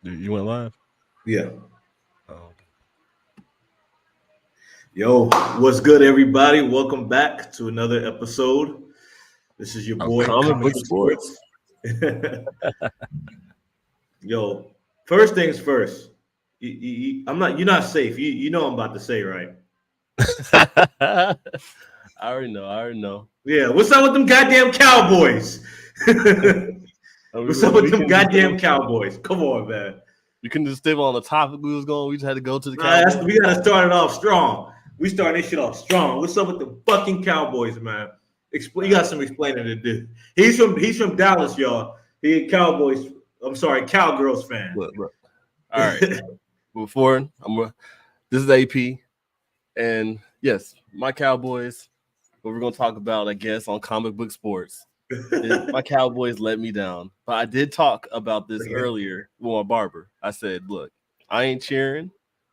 You went live? Yeah. Oh, Yo, what's good, everybody? Welcome back to another episode. This is your oh, boy, comic Comic book Book sports. Sports. Yo, first things first. I'm not. You're not safe. You know I'm about to say, right? I already know. I already know. Yeah. What's up with them goddamn Cowboys? What's up with We them can just goddamn Cowboys? Come on, man. we can just stay on the topic we was going. We just had to go to the Nah, Cowboys. we gotta start it off strong. We start this shit off strong. What's up with the fucking Cowboys, man? All You got right, some explaining to do. He's from Dallas, y'all. He a Cowboys. I'm sorry, Cowgirls fan. look. All right. Before this is AP, and yes, my Cowboys. What we're gonna talk about, I guess, on comic book sports is my Cowboys let me down. But I did talk about this earlier with my barber. I said, look, I ain't cheering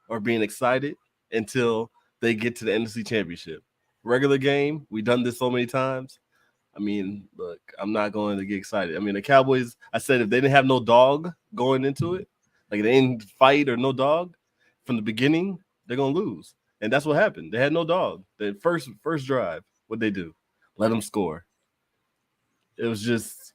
or being excited until they get to the NFC Championship. Regular game, we done this so many times. I mean, look, I'm not going to get excited. I mean, the Cowboys, I said if they didn't have no dog going into it, like they didn't fight or no dog from the beginning, they're gonna lose. And that's what happened. They had no dog. The first drive, what they do? Let them score. It was just,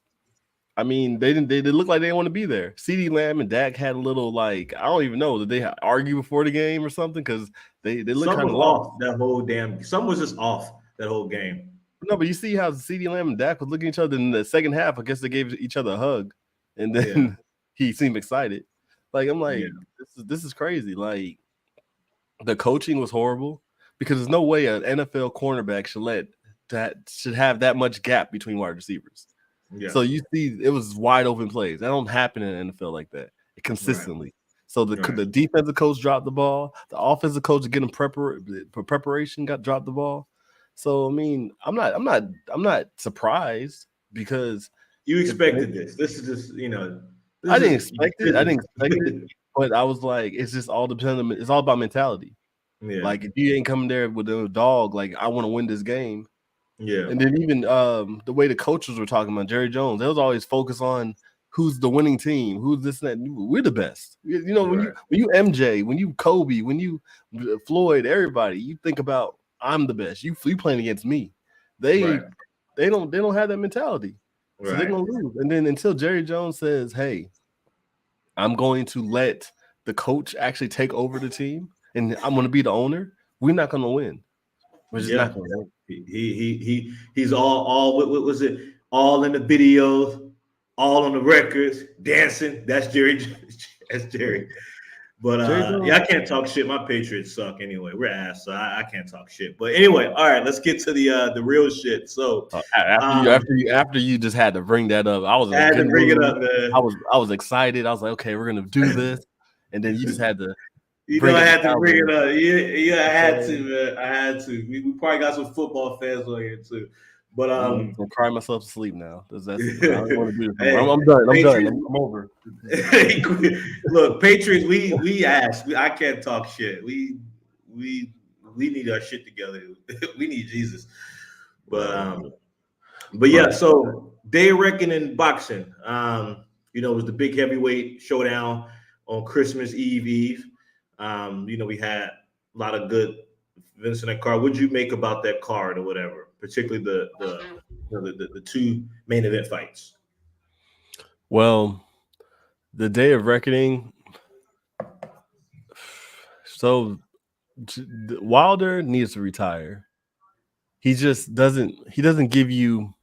I mean, they looked like they didn't want to be there. CD Lamb and Dak had a little like, I don't even know, did they argue before the game or something? Because they look Some kind was of lost. off that whole damn. Some was just off that whole game. No, but you see how CD Lamb and Dak was looking at each other in the second half. I guess they gave each other a hug, and Yeah, then he seemed excited. Like I'm yeah, like, this is crazy. Like the coaching was horrible because there's no way an NFL cornerback should have that much gap between wide receivers. yeah. So you see, it was wide open plays. That don't happen in the NFL like that Right, consistently. So the right. the defensive coach dropped the ball. The offensive coach getting for preparation got dropped the ball. So I mean, I'm not surprised because You if expected this. This is just I This didn't is expect it. I business. didn't expect it, but I was like, it's just all dependent. It's all about mentality. Yeah, Like if you ain't coming there with a dog, like I want to win this game. yeah. And then even the way the coaches were talking about Jerry Jones, they was always focused on who's the winning team, who's this and that. We're the best. You know, when Right, you MJ, when you Kobe, when you Floyd, everybody, you think about I'm the best. You playing against me. They right, they don't have that mentality. So they're right. gonna lose. And then until Jerry Jones says, hey, I'm going to let the coach actually take over the team and I'm gonna be the owner, we're not gonna win. We're just not Yeah. gonna win. He's all what was it? All in the videos, all on the records, dancing. That's Jerry. That's Yeah. Jerry. But Jerry yeah, Jones. I can't talk shit. My Patriots suck anyway. We're ass, so I can't talk shit. But anyway, all right, let's get to the real shit. So After you um just had to bring that up, I was in I a had to good bring it mood. up, I man. was I was excited. I was like, okay, we're gonna do this, and then you just had to I bring up the had to bring it Cowboys. up. Yeah, I had to, Okay, man. I had to. We probably got some football fans on here too. But I'm gonna cry myself to sleep now. That's I don't want to do this anymore. hey, I'm done. I'm done. Patriots. I'm over. Look, Patriots. We asked. I can't talk shit. We we need our shit together. We need Jesus. But Well, but yeah. look, So day reckoning boxing. It was the big heavyweight showdown on Christmas Eve. We had a lot of good Vincent and card. What'd you make about that card or whatever? Particularly the two main event fights. well, the day of reckoning. So Wilder needs to retire. He just doesn't. He doesn't give you.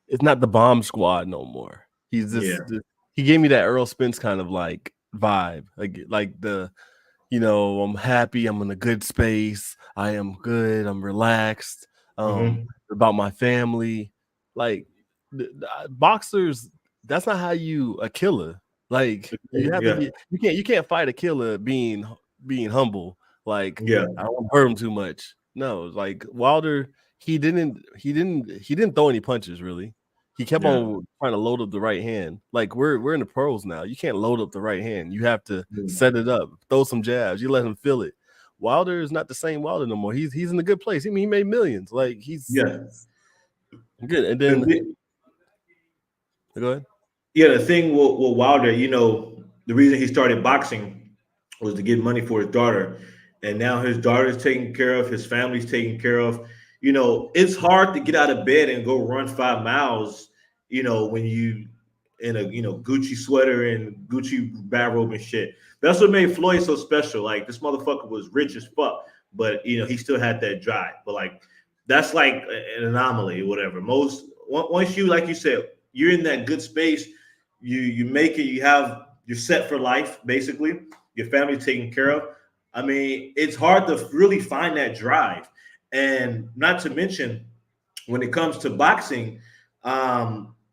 It's not the bomb squad no more. He's Yeah. just he gave me that Earl Spence kind of like vibe, like the I'm happy, I'm in a good space, I am good, I'm relaxed, Hmm. about my family. Like boxers, that's not how you a killer. Like you have to Yeah. be. You can't fight a killer being humble. Like Yeah. I don't want to hurt him too much. No, like Wilder, he didn't throw any punches really. He kept Yeah. on trying to load up the right hand. Like we're in the pros now. You can't load up the right hand. You have to Yeah. set it up, throw some jabs. You let him feel it. Wilder is not the same Wilder no more. He's in a good place. I mean, he made millions. Like he's Yeah. good. And then The, go ahead. yeah. The thing with Wilder, the reason he started boxing was to get money for his daughter, and now his daughter's taken care of, his family's taken care of. It's hard to get out of bed and go run 5 miles. When you in a Gucci sweater and Gucci bathrobe and shit. That's what made Floyd so special. Like this motherfucker was rich as fuck, but he still had that drive. But like that's like an anomaly or whatever. Once you, like you said, you're in that good space, you make it, you're set for life, basically. Your family's taken care of. I mean, it's hard to really find that drive. And not to mention, when it comes to boxing,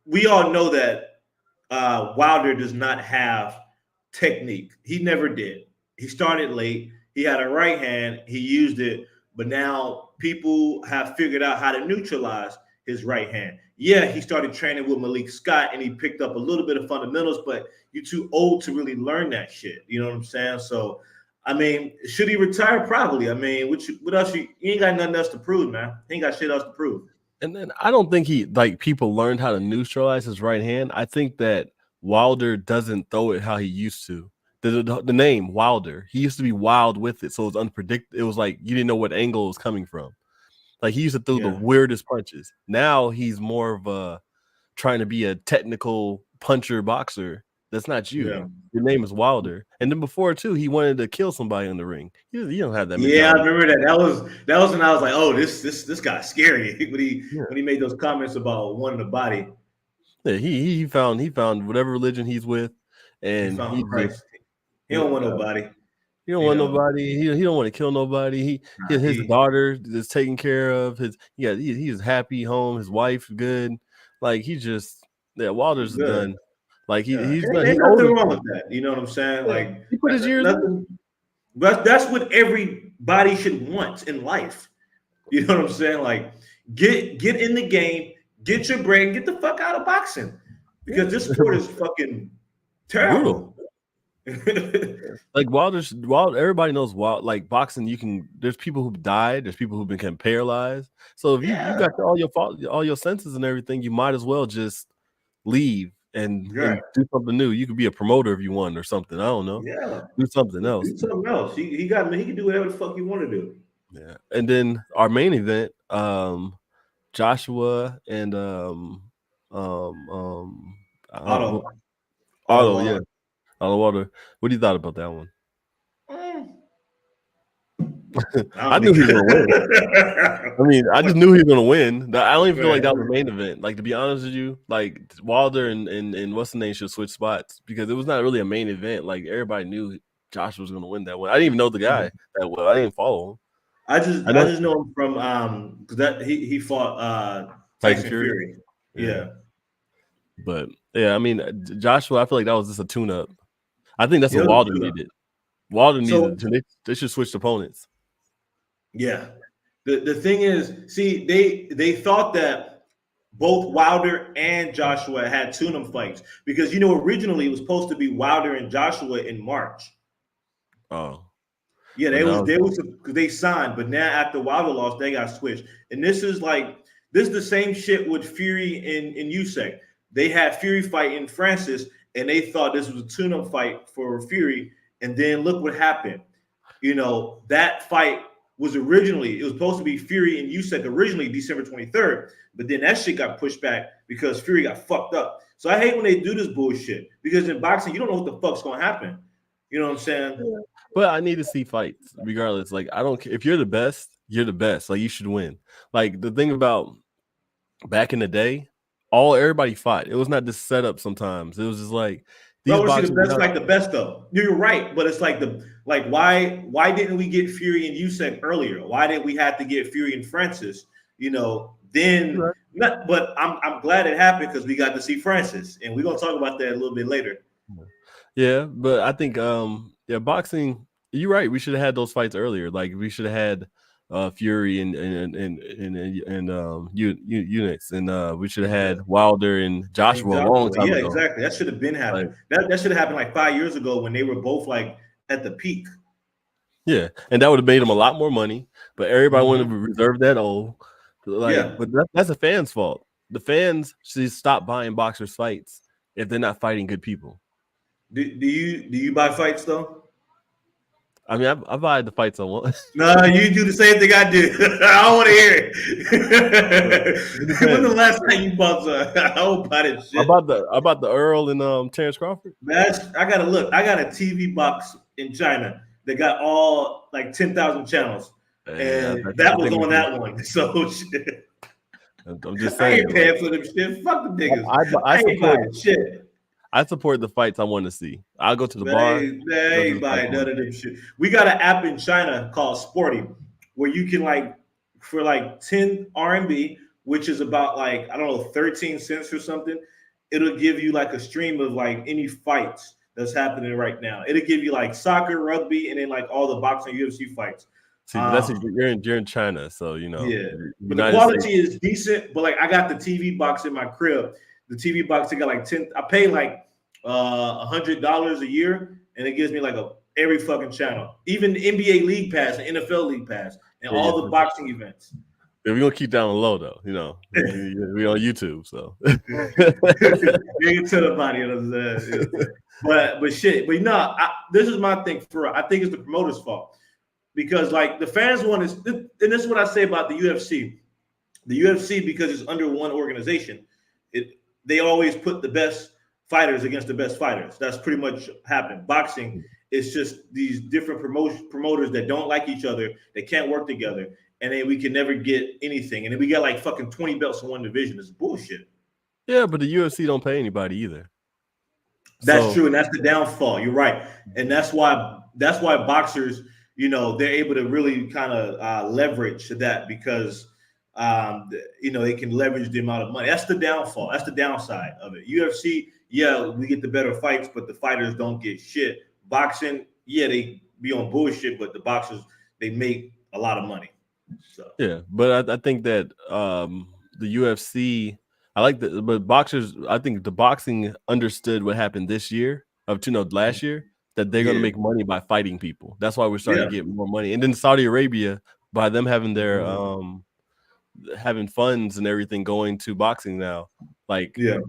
we all know that Wilder does not have technique. He never did. He started late. He had a right hand. He used it, but now people have figured out how to neutralize his right hand. Yeah, he started training with Malik Scott and he picked up a little bit of fundamentals, but you're too old to really learn that shit. You know what I'm saying? So, I mean, should he retire? Probably. I mean, what else? You ain't got nothing else to prove, man. He ain't got shit else to prove. And then I don't think people learned how to neutralize his right hand. I think that Wilder doesn't throw it how he used to. The name Wilder, he used to be wild with it, so it was unpredictable. It was like you didn't know what angle it was coming from. Like he used to throw the weirdest punches. Now he's more of a trying to be a technical puncher boxer. That's not you. Yeah. Your name is Wilder. And then before too, he wanted to kill somebody in the ring. You don't have that. Yeah, I remember that. That was when I was like, oh, this guy's scary when he made those comments about wanting a body. Yeah, he found whatever religion he's with, and he found Christ. He don't want nobody. He don't want nobody. He don't want to kill nobody. His daughter is taken care of. He's happy home. His wife good. Like Wilder's done. Like he's done. Ain't nothing wrong with that. You know what I'm saying? Like he put his years in. But that's what everybody should want in life. You know what I'm saying? Like get in the game, get your brain, get the fuck out of boxing. Because this sport is fucking terrible. Like everybody knows like boxing, there's people who've died, there's people who've become paralyzed. So if you got all your senses and everything, you might as well just leave and do something new. You could be a promoter if you want or something. I don't know. Yeah. Do something else. Do something else. He can do whatever the fuck you want to do. Yeah. And then our main event, Joshua and Otto. Yeah. Otto Wilder. What do you thought about that one? I knew he was gonna win. I mean, I just knew he was gonna win. I don't even feel like that was the main event. Like, to be honest with you, like Wilder and what's the name should switch spots because it was not really a main event. Like everybody knew Josh was gonna win that one. I didn't even know the guy that well. I didn't follow him. I just know him from because that he fought Tyson Fury. Yeah. But yeah, I mean Joshua, I feel like that was just a tune-up. I think that's what Wilder needed. Wilder needed. They should switch opponents. Yeah. The thing is, see, they thought that both Wilder and Joshua had tune-up fights because originally it was supposed to be Wilder and Joshua in March. Oh. Yeah, they signed, but now after Wilder lost, they got switched. And this is the same shit with Fury and Usyk. They had Fury fighting Francis, and they thought this was a tune-up fight for Fury. And then look what happened. That fight was supposed to be Fury and Usyk originally December 23rd, but then that shit got pushed back because Fury got fucked up. So I hate when they do this bullshit because in boxing, you don't know what the fuck's going to happen. You know what I'm saying? Yeah. But I need to see fights regardless. Like, I don't care. If you're the best, you're the best. Like, you should win. Like, the thing about back in the day, everybody fought. It was not this setup sometimes. It was just like these boxers the best like the best though. You're right, but it's like why didn't we get Fury and Usyk earlier? Why did we have to get Fury and Francis? But I'm glad it happened because we got to see Francis, and we're gonna talk about that a little bit later. Yeah, but I think boxing. You're right. We should have had those fights earlier. Like we should have had Fury and Unix, and we should have had Wilder and Joshua a long time ago. Yeah, exactly. That should have been happening. That should have happened like 5 years ago when they were both like at the peak. Yeah, and that would have made them a lot more money. But everybody wanted to reserve that but that's the fans' fault. The fans should stop buying boxers' fights if they're not fighting good people. Do you buy fights though? I mean, I buy the fights I want. No, you do the same thing I do. I don't want to hear But it it. When the depends. last time you bought some? I don't buy that shit. About the Earl and Terrence Crawford. I gotta look. I got a TV box in China that got all like 10,000 channels, Yeah, and that I was think we on can. that one. So shit, I'm just I ain't saying, like paying for them shit. Fuck the niggas. I I ain't support buying shit. I support the fights I want to see. I'll go to the Man, I bar, ain't, man, I go to ain't the fights I buying want none to of see. them shit. We got an app in China called Sporty, where you can like for like 10 RMB, which is about like I don't know 13 cents or something. It'll give you like a stream of like any fights that's happening right now. It'll give you like soccer, rugby, and then like all the boxing UFC fights. See, but that's Um, you're in China, so yeah, but the United States. quality is decent. But like I got the TV box in my crib. The TV box I got like 10. I pay like $100 a year, and it gives me like a every fucking channel, even the NBA League Pass, and NFL League Pass, and Yeah, all the boxing events. we're gonna keep down low though. We on YouTube, so. Bring it to the body, you know what I'm saying? You know what I'm saying? But shit, but this is my thing for real. I think it's the promoter's fault because like the fans want is, and this is what I say about the UFC. The UFC, because it's under one organization, they always put the best fighters against the best fighters. That's pretty much happened. Boxing, it's just these different promoters that don't like each other, they can't work together, and then we can never get anything. And then we got like fucking 20 belts in one division. It's bullshit. Yeah, but the UFC don't pay anybody either. That's So true, and that's the downfall. You're right, and that's why boxers, they're able to really kind of leverage that because they can leverage the amount of money. That's the downfall. That's the downside of it. UFC, yeah, we get the better fights, but the fighters don't get shit. Boxing, yeah, they be on bullshit, but the boxers they make a lot of money. So yeah, but I think that the UFC, but boxers, I think the boxing understood what happened this year last year, that they're going to yeah, make money by fighting people. That's why we're starting yeah, to get more money. And then Saudi Arabia, by them having their having funds and everything going to boxing now, like yeah,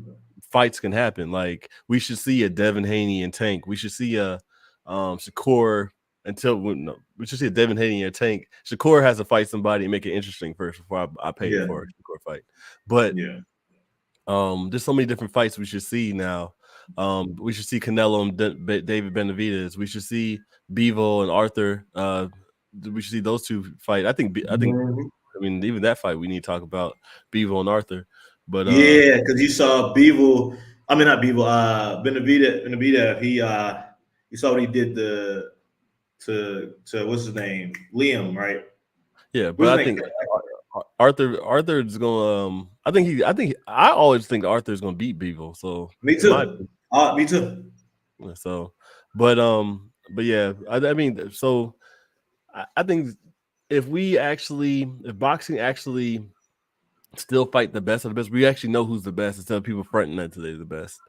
fights can happen. Like we should see a Devin Haney and Tank. We should see a Shakur we should see a Devin Haney and Tank. Shakur has to fight somebody and make it interesting first before I pay yeah, for a Shakur fight. But yeah. there's so many different fights we should see now. We should see Canelo and David Benavidez. We should see Bivol and Arthur. We should see those two fight. Mhm. I mean, even that fight we need to talk about Bivol and Arthur. But Yeah, because you saw Bevel. I mean, not Bevel. Benavida. You saw what he did to what's his name, Liam, right? yeah, What's but his I name? think Arthur's gonna. I always think Arthur's gonna beat Bivol. So Me in my too. Me too. opinion, so, but yeah, I mean, so I think if boxing actually still fight the best of the best, we actually know who's the best instead of people fronting that they're the best.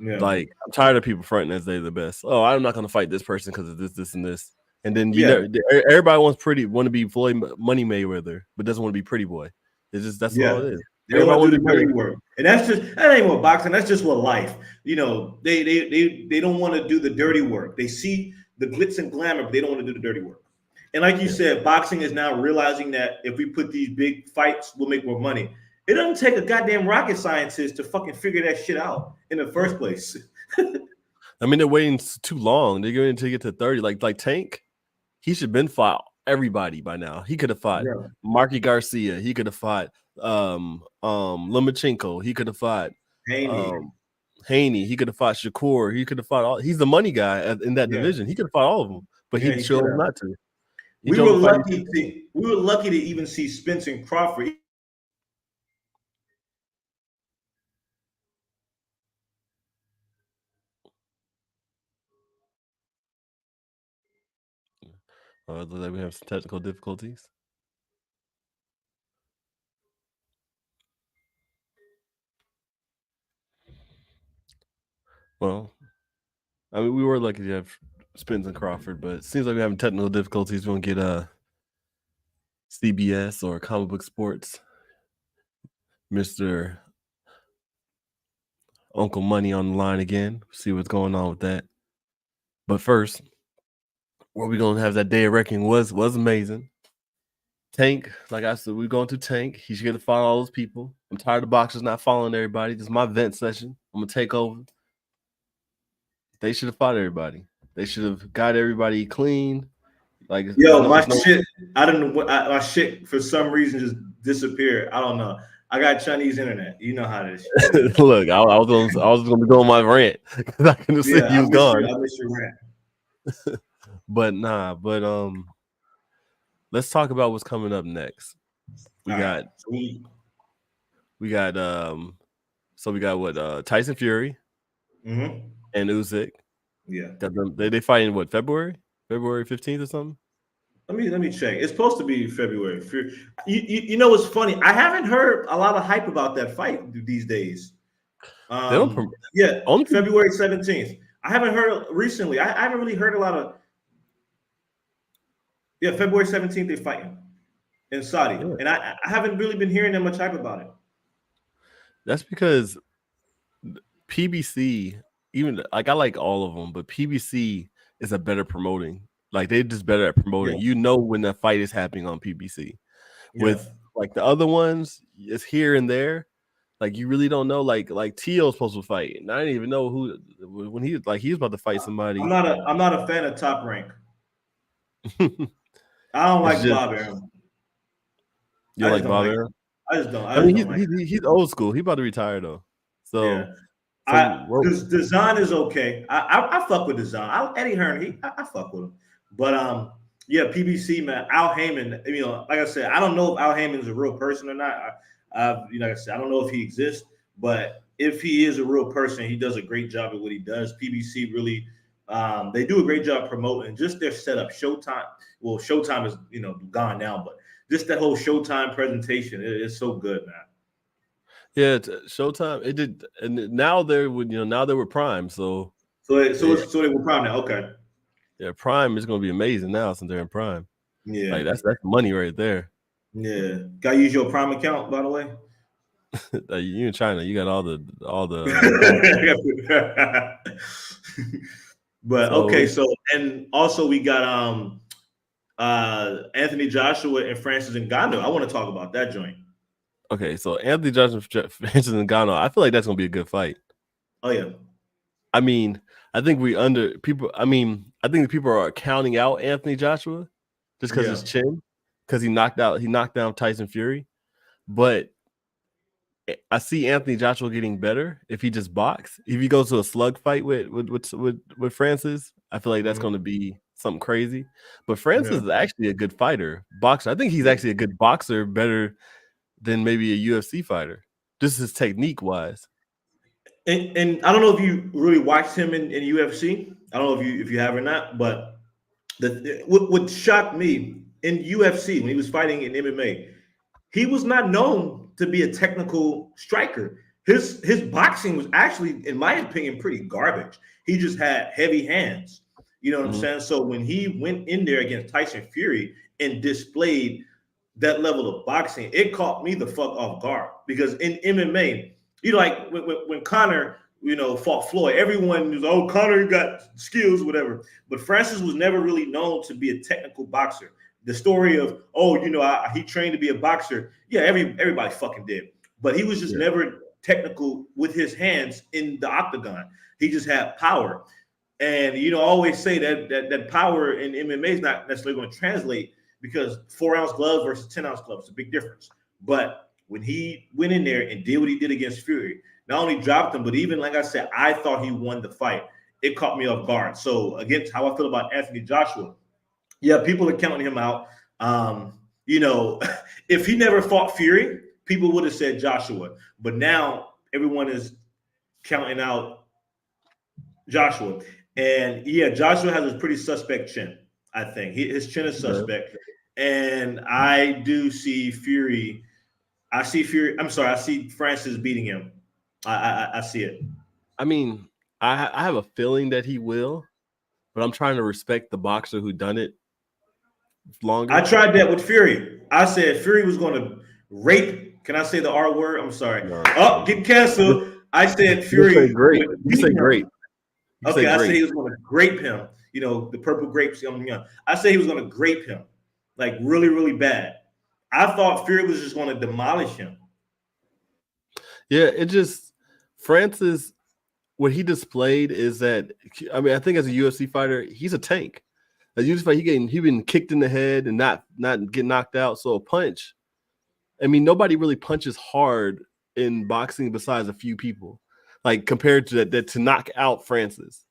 Yeah, Like I'm tired of people fronting as they're the best. Oh, I'm not gonna fight this person because of this, and this. And then yeah, everybody want to be Floyd Money Mayweather, but doesn't want to be Pretty Boy. It's just that's yeah. all it is. They don't Everybody want to want do to the be Money. dirty work, and that ain't what boxing. That's just what life. They don't want to do the dirty work. They see the glitz and glamour, but they don't want to do the dirty work. And like you Yeah. said, boxing is now realizing that if we put these big fights, we'll make more money. It doesn't take a goddamn rocket scientist to fucking figure that shit out in the first place. I mean, they're waiting too long. They're going to get to 30. Like Tank, he should have been fought everybody by now. He could have fought Yeah. Marky Garcia. He could have fought Lomachenko. He could have fought Haney. Haney. He could have fought Shakur. He could have fought all. He's the money guy in that Yeah. division. He could have fought all of them, but Yeah, he he could chose have. not to. He We chose were to fight. lucky to even see Spencer Crawford. Looks like we have some technical difficulties. Well, I mean, we were lucky to have Spence and Crawford, but it seems like we're having technical difficulties. We're gonna get CBS or Comic Book Sports, Mr. Uncle Money on the line again. See what's going on with that. But first, where we gonna have that day of reckoning was amazing. Tank, like I said, we're going to Tank. He should get to follow all those people. I'm tired of boxers not following everybody. This is my vent session. I'm gonna take over. They should have fought everybody. They should have got everybody clean. Like, Yo, my it's no. shit, I don't know what my shit for some reason just disappeared. I don't know. I got Chinese internet. You know how this shit is. Look, I was gonna go on my rant because I couldn't see Yeah, he was gone. I miss your rant. But nah, let's talk about what's coming up next. We All got right. so we got what Tyson Fury Mm-hmm. and Usyk. Yeah. Got them, they fight in what, February 15th or something. Let me check. It's supposed to be February. You know what's funny? I haven't heard a lot of hype about that fight these days. They don't Yeah, only February 17th. I haven't heard recently. I haven't really heard a lot of. Yeah, February 17th they're fighting in Saudi, Yeah. and I haven't really been hearing that much hype about it. That's because PBC, even like I like all of them, but PBC is a better promoting. Like they're just better at promoting. Yeah. You know when the fight is happening on PBC. With Yeah. like the other ones, it's here and there. Like you really don't know. Like T.O.'s supposed to fight, and I didn't even know who when he was about to fight somebody. I'm not a fan of Top Rank. I don't like Bob Arum. You like Bob Arum? I just don't. I mean, he's old school. He about to retire though. So yeah. Design is okay. I fuck with Design. Eddie Hearn, I fuck with him. But yeah, PBC man, Al Heyman. You know, like I said, I don't know if Al Heyman is a real person or not. You know, like I said, I don't know if he exists, but if he is a real person, he does a great job at what he does. PBC really, they do a great job promoting just their setup. Showtime. Well, Showtime is gone now, but just that whole Showtime presentation is so good, man. Yeah, Showtime. It did, and now they're with Prime. So they were Prime now. Okay. Yeah, Prime is going to be amazing now since they're in Prime. Yeah, like that's money right there. Yeah, gotta use your Prime account, by the way. You in China, you got all the. But okay, so and also we got Anthony Joshua and Francis Ngannou. I want to talk about that joint. Okay, so Anthony Joshua, Francis Ngannou. I feel like that's gonna be a good fight. Oh yeah. I mean, I think people. I mean, I think people are counting out Anthony Joshua just because his chin, because he knocked down Tyson Fury. But I see Anthony Joshua getting better if he just box. If he goes to a slug fight with Francis, I feel like that's going to be something crazy. But Francis is actually a good fighter, boxer. I think he's actually a good boxer, better than maybe a UFC fighter. This is technique wise. And I don't know if you really watched him in UFC. I don't know if you have or not, but what shocked me in UFC when he was fighting in MMA, he was not known to be a technical striker. His boxing was actually, in my opinion, pretty garbage. He just had heavy hands. You know what I'm saying? So when he went in there against Tyson Fury and displayed that level of boxing, it caught me the fuck off guard because in MMA, like when Conor, fought Floyd, everyone was, oh, Conor got skills, whatever. But Francis was never really known to be a technical boxer. The story of, he trained to be a boxer. Yeah, everybody fucking did. But he was just never technical with his hands in the octagon. He just had power. And, I always say that power in MMA is not necessarily going to translate because 4-ounce gloves versus 10-ounce gloves is a big difference. But when he went in there and did what he did against Fury, not only dropped him, but even, like I said, I thought he won the fight. It caught me off guard. So, against how I feel about Anthony Joshua, yeah, people are counting him out. If he never fought Fury, people would have said Joshua. But now everyone is counting out Joshua. And, yeah, Joshua has a pretty suspect chin, I think. His chin is suspect. And I do see Fury. I see Francis beating him. I see it. I mean, I have a feeling that he will, but I'm trying to respect the boxer who done it longer. I tried that with Fury. I said Fury was going to rape. Can I say the R word? I'm sorry. No. Get canceled. I said Fury. You say great. You say great. Okay, I said he was going to grape him. the purple grapes. I say he was going to grape him, like really, really bad. I thought Fury was just going to demolish him. Yeah, it just Francis. What he displayed is that I think as a UFC fighter, he's a tank. As a UFC fighter, he been kicked in the head and not get knocked out. So a punch. I mean, nobody really punches hard in boxing besides a few people. Like compared to that to knock out Francis.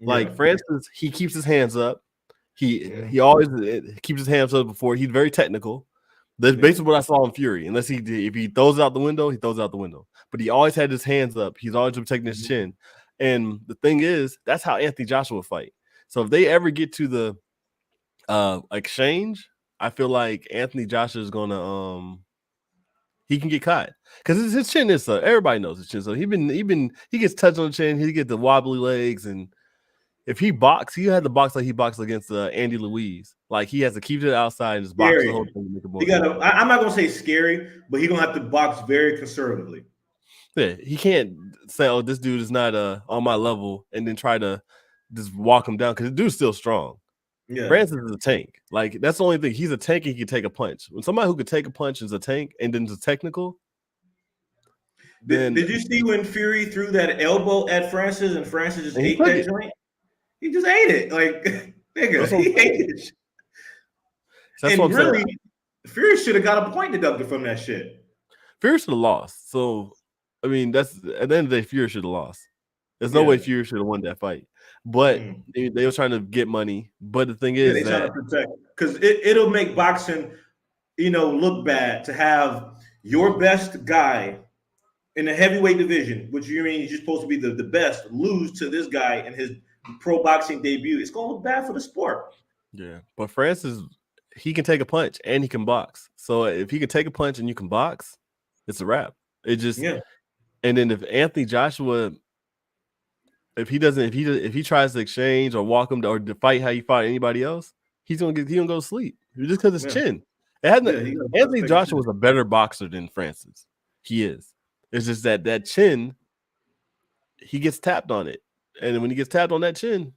Like Francis, he keeps his hands up. He always keeps his hands up before. He's very technical. That's basically what I saw in Fury. Unless if he throws it out the window, he throws it out the window. But he always had his hands up. He's always protecting his chin. And the thing is, that's how Anthony Joshua fight. So if they ever get to the exchange, I feel like Anthony Joshua is gonna he can get caught because his chin is everybody knows his chin. So he gets touched on the chin. He gets the wobbly legs, and if he box, he had to box like he boxed against Andy Louise. Like he has to keep it outside and just box the whole thing. I'm not gonna say scary, but he's gonna have to box very conservatively. Yeah, he can't say, "Oh, this dude is not on my level," and then try to just walk him down because the dude's still strong. Yeah, Francis is a tank. Like that's the only thing. He's a tank. He can take a punch. When somebody who could take a punch is a tank and then is technical. Did you see when Fury threw that elbow at Francis and Francis just ate that joint? He just ate it. Like nigga, he ate it. And really, Fury should have got a point deducted from that shit. Fury should have lost. So I mean, that's at the end of the day, Fury should have lost. There's no way Fury should have won that fight. But they were trying to get money. But the thing is they trying to protect because it'll make boxing, look bad to have your best guy in the heavyweight division, which you mean you're supposed to be the best, lose to this guy in his pro boxing debut. It's gonna look bad for the sport. Yeah, but Francis, he can take a punch and he can box. So if he can take a punch and you can box, it's a wrap. It just And then if Anthony Joshua. If he tries to exchange or walk him or to fight how you fight anybody else, he's gonna go to sleep just because his chin. Anthony Joshua was a better boxer than Francis. He is. It's just that chin, he gets tapped on it, and when he gets tapped on that chin,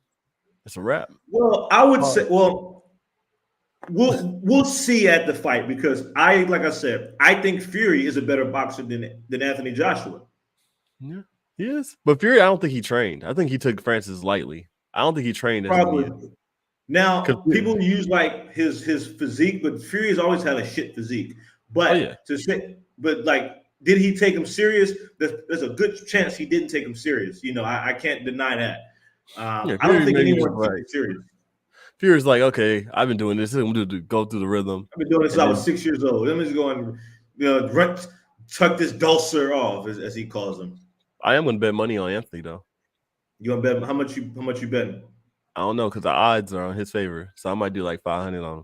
it's a wrap. Well, I would say, we'll see at the fight because like I said, I think Fury is a better boxer than Anthony Joshua. Yeah. He is. But Fury, I don't think he trained. I think he took Francis lightly. I don't think he trained. Probably. Now, people use like his physique, but Fury has always had a shit physique. But did he take him serious? There's a good chance he didn't take him serious. I can't deny that. I don't think anyone took him serious. Fury's like, okay, I've been doing this. I'm going to go through the rhythm. I've been doing this since I was 6 years old. Let me just go and tuck this dulcer off, as he calls him. I am going to bet money on Anthony, though. You want to bet how much you betting? I don't know because the odds are on his favor, so I might do like 500 on him.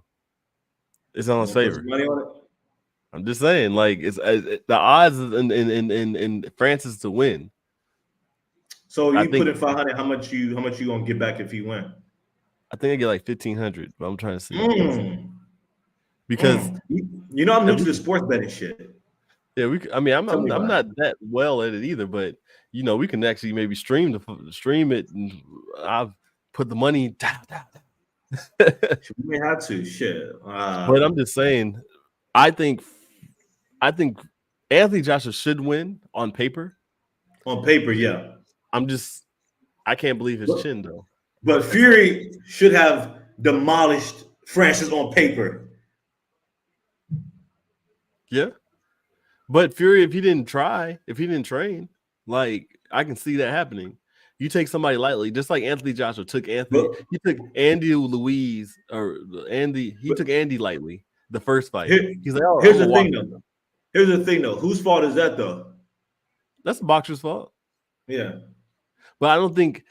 It's on his favor. Money on it? I'm just saying, like it's the odds in Francis to win. So you put in 500. How much you gonna get back if he win? I think I get like 1,500, but I'm trying to see because I'm new to the sports betting shit. Yeah, I'm not that well at it either, but we can actually maybe stream it, and I've put the money down. We may have to shit. But I'm just saying, I think Anthony Joshua should win on paper. On paper, yeah. I can't believe his chin though. But Fury should have demolished Francis on paper. Yeah. But Fury, if he didn't train, like I can see that happening. You take somebody lightly, just like Anthony Joshua took Anthony. He took Andy Louise or Andy. He took Andy lightly the first fight. He's like, oh, here's the thing though. Whose fault is that though? That's the boxer's fault. Yeah, but I don't think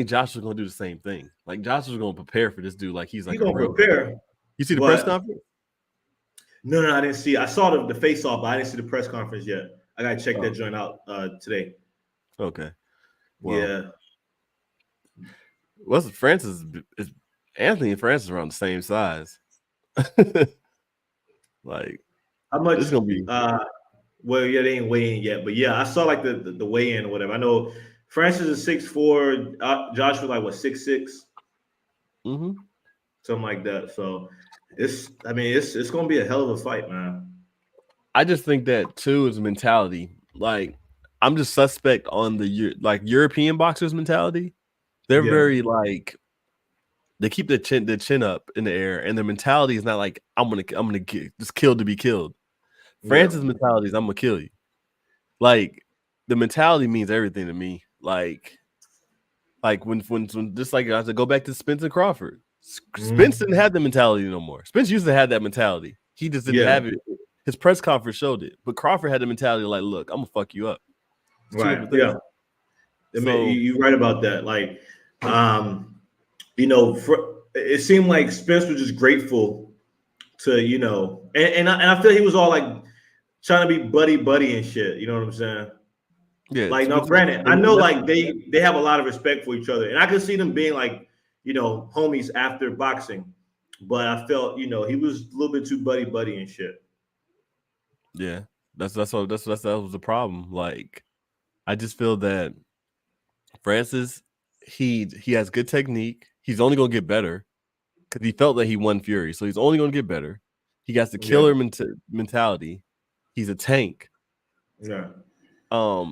Joshua's gonna do the same thing. Like Joshua's gonna prepare for this dude. Like he's gonna prepare. You see the press conference? No, I didn't see. I saw the face off, but I didn't see the press conference yet. I gotta check that joint out today. Okay. Well, yeah. What's Francis? Anthony and Francis are around the same size. Like how much? It's gonna be. Well, yeah, they ain't weighing yet, but yeah, I saw like the weigh in or whatever. I know Francis is 6'4", Joshua like what 6'6". Mm-hmm. something like that. So it's gonna be a hell of a fight, man. I just think that too is mentality. Like I'm just suspect on the like European boxers mentality. They're Yeah, very like they keep their chin up in the air, and their mentality is not like I'm gonna just kill to be killed. yeah, France's mentality is I'm gonna kill you. Like the mentality means everything to me. Like when just like I said, go back to Spence and Crawford. Spence hmm didn't have the mentality no more. Spence used to have that mentality. He just didn't yeah, have it. His press conference showed it. But Crawford had the mentality like, look, I'm gonna fuck you up. It's two right, different things. yeah. I mean, So you're right about that. Like, um, it seemed like Spence was just grateful to and I feel he was all like trying to be buddy buddy and shit. You know what I'm saying? yeah, Like, no, which granted, I know and that's like they have a lot of respect for each other, and I could see them being like homies after boxing. But I felt he was a little bit too buddy buddy and shit. yeah. That was the problem. Like I just feel that Francis, he has good technique. He's only gonna get better because he felt that he won Fury, so he's only gonna get better. He got the Yeah, killer mentality. He's a tank. yeah,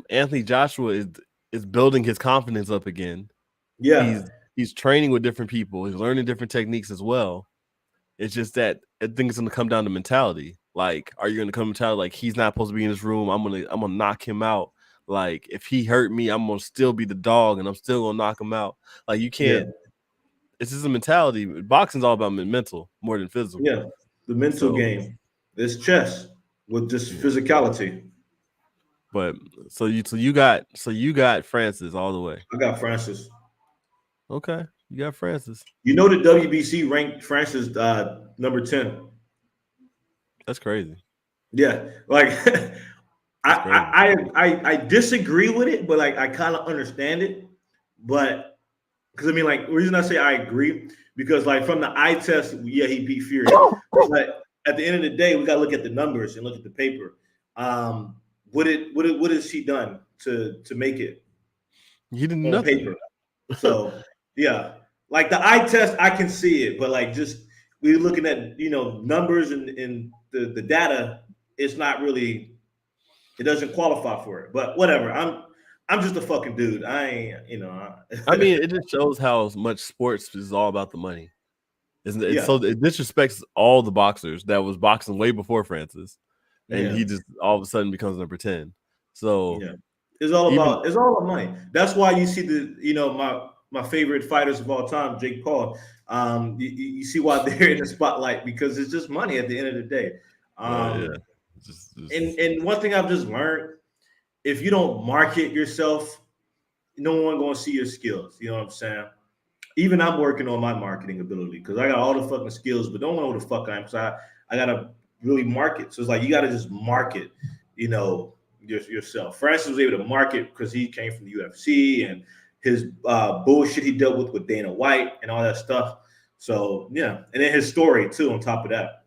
Anthony Joshua is building his confidence up again. yeah, He's training with different people. He's learning different techniques as well. It's just that I think it's gonna come down to mentality. Like, are you gonna come mentality like he's not supposed to be in this room? I'm gonna knock him out. Like, if he hurt me, I'm gonna still be the dog and I'm still gonna knock him out. Like, you yeah, can't. It's just a mentality. Boxing's all about mental more than physical. yeah. The mental So, game. It's chess with just yeah. physicality. But so you got Francis all the way. I got Francis. Okay, you got Francis. You know the WBC ranked Francis number 10. That's crazy. Yeah, like That's crazy. I disagree with it, but like I kind of understand it. But because I mean, like, the reason I say I agree because like from the eye test, yeah, he beat Fury, but at the end of the day, we got to look at the numbers and look at the paper. Um, what has he done to make it He did on nothing. paper? So yeah, like the eye test, I can see it, but like just we're looking at numbers and the data. It's not really. It doesn't qualify for it. But whatever. I'm just a fucking dude. I ain't. I mean, it just shows how much sports is all about the money. Isn't it? Yeah, So it disrespects all the boxers that was boxing way before Francis, and yeah, he just all of a sudden becomes number 10. So yeah. even It's all about money. That's why you see my favorite fighters of all time, Jake Paul. You see why they're in the spotlight because it's just money at the end of the day. yeah, Um, just and one thing I've just learned: if you don't market yourself, no one gonna see your skills. You know what I'm saying? Even I'm working on my marketing ability because I got all the fucking skills, but don't know who the fuck I am. So I gotta really market. So it's like you gotta just market, yourself. Francis was able to market because he came from the UFC and his bullshit he dealt with Dana White and all that stuff. So yeah, and then his story too. On top of that,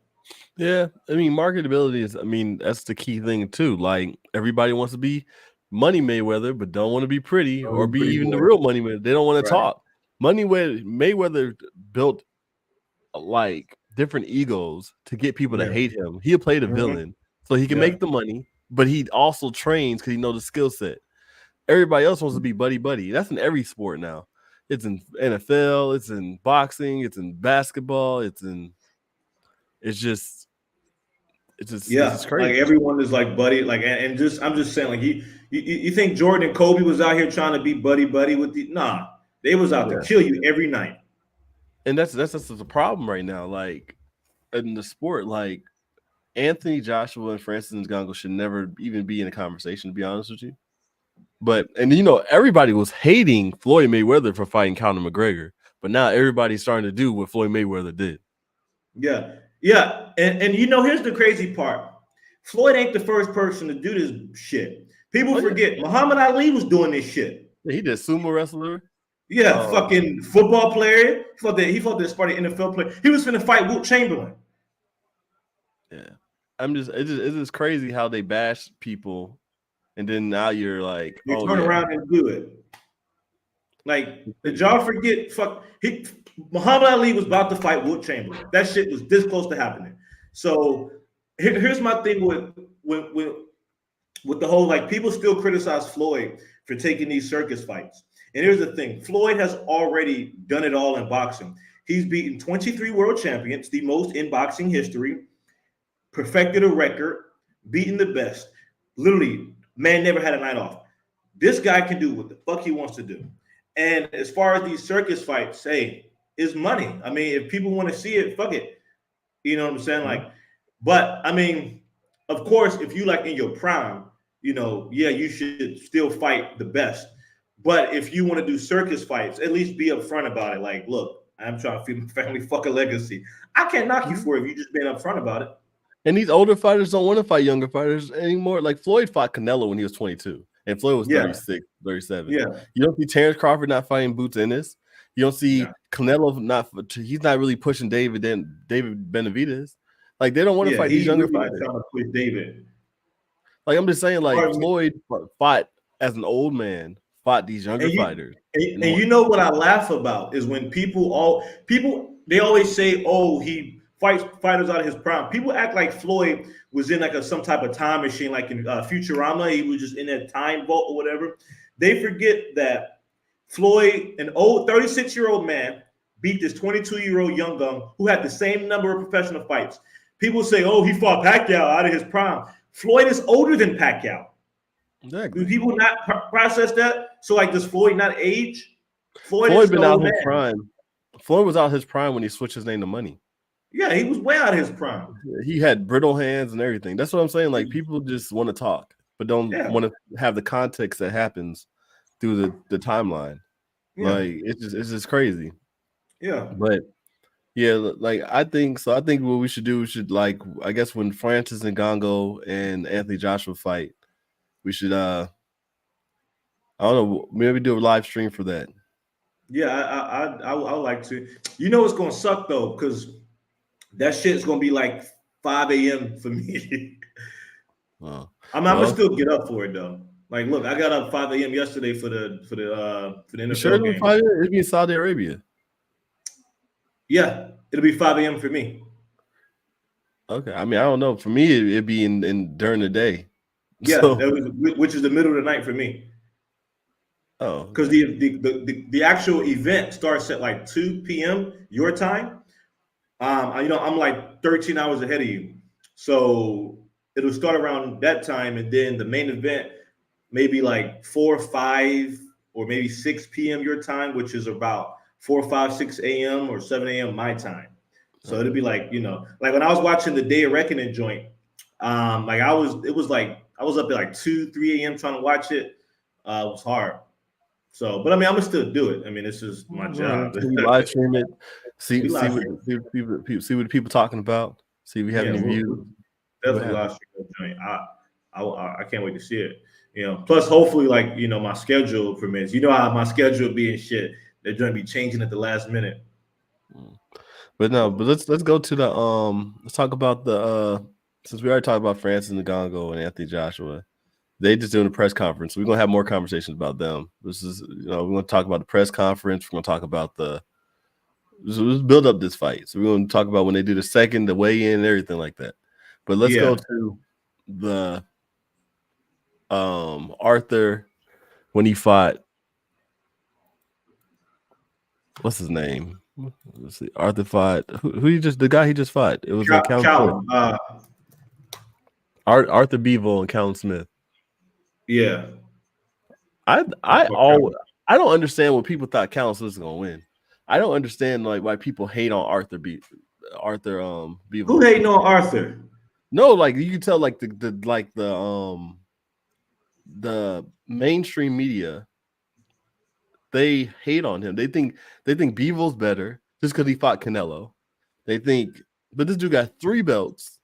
yeah. I mean, marketability is. I mean, that's the key thing too. Like everybody wants to be Money Mayweather, but don't want to be pretty or oh, be pretty even the boy, real Money Mayweather. They don't want to right? talk. Mayweather built like different egos to get people to Yeah, hate him. He'll play the hmm villain so he can yeah, make the money, but he also trains because he knows the skill set. Everybody else wants to be buddy buddy. That's in every sport now. It's in NFL, it's in boxing, it's in basketball, it's just it's just yeah. Like crazy. everyone is like buddy, like and just I'm just saying, like you think Jordan and Kobe was out here trying to be buddy buddy with the nah, they was out to Yeah. kill you every night. And that's the problem right now. Like in the sport, like Anthony Joshua and Francis Ngannou should never even be in a conversation, to be honest with you. But and everybody was hating Floyd Mayweather for fighting Conor McGregor, but now everybody's starting to do what Floyd Mayweather did. Yeah, yeah, and here's the crazy part: Floyd ain't the first person to do this shit. People Oh yeah, forget Muhammad Ali was doing this shit. yeah, he did sumo wrestler. Yeah, Um, fucking football player. He fought this Spartan NFL player. He was finna fight Wilt Chamberlain. yeah, it's just crazy how they bash people, and then now you're like, They oh turn yeah, around and do it. Like, did y'all forget? Muhammad Ali was about to fight Wilt Chamberlain. That shit was this close to happening. So here's my thing with the whole, like, people still criticize Floyd for taking these circus fights. And here's the thing: Floyd has already done it all in boxing. He's beaten 23 world champions, the most in boxing history, perfected a record, beaten the best. Literally, man never had a night off. This guy can do what the fuck he wants to do. And as far as these circus fights, hey, it's money. I mean, if people want to see it, fuck it. You know what I'm saying? Like, but I mean, of course, if you like in your prime, yeah, you should still fight the best. But if you want to do circus fights, at least be upfront about it. Like, look, I'm trying to feed my family, fuck a legacy. I can't knock you for it if you just being upfront about it. And these older fighters don't want to fight younger fighters anymore. Like Floyd fought Canelo when he was 22, and Floyd was 36, 37. Yeah. You don't see Terrence Crawford not fighting Boots Ennis. You don't see Canelo he's not really pushing David Benavidez. Like, they don't want to fight these younger fighters. Trying to push David. Like, I'm just saying, like, Floyd fought as an old man, fought these younger fighters. And you know what I laugh about is when people they always say, oh, he fights fighters out of his prime. People act like Floyd was in like some type of time machine, like in Futurama. He was just in that time vault or whatever. They forget that Floyd, an old 36-year-old man, beat this 22-year-old young gun who had the same number of professional fights. People say, oh, he fought Pacquiao out of his prime. Floyd is older than Pacquiao. Exactly. Do people not process that? So, like, does Floyd not age? Floyd been out his prime. Floyd was out his prime when he switched his name to Money. Yeah, he was way out of his prime. He had brittle hands and everything. That's what I'm saying. Like, people just want to talk, but don't want to have the context that happens through the timeline. Yeah. Like, it's just crazy. Yeah. But yeah, like, I think what we should do, like, I guess when Francis Ngannou and Anthony Joshua fight, we should I don't know, maybe do a live stream for that. Yeah, I would like to. You know what's gonna suck though, because that shit's gonna be like 5 a.m. for me. I'm gonna still get up for it though. Like, look, I got up 5 a.m. yesterday for the NFL game. It'll be in Saudi Arabia. Yeah, it'll be 5 a.m. for me. Okay, I mean, I don't know. For me, it'd be in during the day. Yeah, which is the middle of the night for me. Oh, because the actual event starts at like 2 p.m. your time. I'm like 13 hours ahead of you, so it'll start around that time, and then the main event maybe like 4, 5, or maybe 6 p.m. your time, which is about 4, 5, 6 a.m. or 7 a.m. my time. So it'll be like, like when I was watching the Day of Reckoning joint, like I was up at like 2, 3 a.m. trying to watch it. It was hard. So, but I mean, I'm gonna still do it. I mean, this is my job. Live stream it. See what people talking about. See if we have any views. Definitely live stream the joint. I can't wait to see it. Plus hopefully, like, my schedule permits. You know how my schedule be and shit. They're going to be changing at the last minute. But let's go to the let's talk about the since we already talked about Francis Ngannou and Anthony Joshua. They just doing a press conference. We're gonna have more conversations about them. This is, we're gonna talk about the press conference. We're gonna talk about let's build up this fight. So we're gonna talk about when they do the second, the weigh-in, and everything like that. But let's go to the Arthur when he fought. What's his name? Let's see. Arthur fought the guy he just fought. It was like Callum. Arthur Beeville and Callum Smith. Yeah, I don't understand what people thought Callum Smith was gonna win. I don't understand like why people hate on Arthur Beeville. Who hating on Arthur? No, like you can tell, like the mainstream media, they hate on him. They think Beeville's better just because he fought Canelo. They think, but this dude got 3 belts.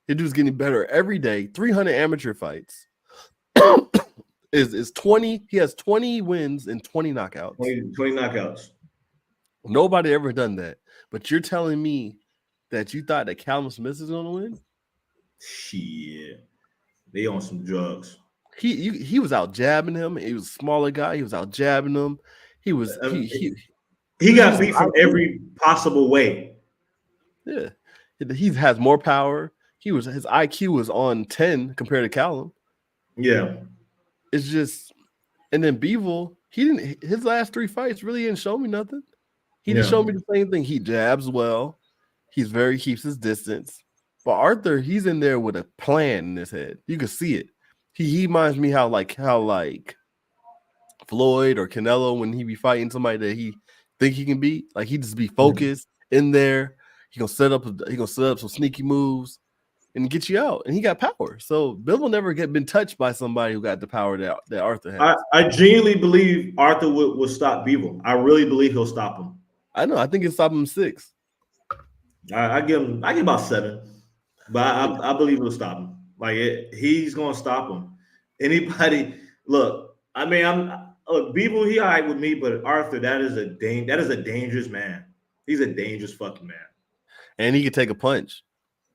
This dude's getting better every day. 300 amateur fights. is 20. He has 20 wins and 20 knockouts. 20 knockouts. Nobody ever done that. But you're telling me that you thought that Callum Smith is going to win? Shit, they on some drugs. He was out jabbing him. He was a smaller guy. He was out jabbing him. He was Um, he he was got using beat from IQ. every possible way. Yeah, he has more power. His IQ was on 10 compared to Callum. Yeah, It's just, and then Beevil, he didn't. His last 3 fights really didn't show me nothing. He just yeah. showed me the same thing. He jabs well. Keeps his distance. But Arthur, he's in there with a plan in his head. You can see it. He reminds me how Floyd or Canelo when he be fighting somebody that he think he can beat. Like he just be focused in there. He gonna set up some sneaky moves and get you out. And he got power. So Bill will never been touched by somebody who got the power that Arthur has. I genuinely believe Arthur will stop Beaver. I really believe he'll stop him. I know. I think it's stopping him 6. I give about 7, but I believe he'll stop him. Like he's gonna stop him. Anybody look? I mean, Beaver. He all right with me, but Arthur, that is a dangerous man. He's a dangerous fucking man. And he can take a punch.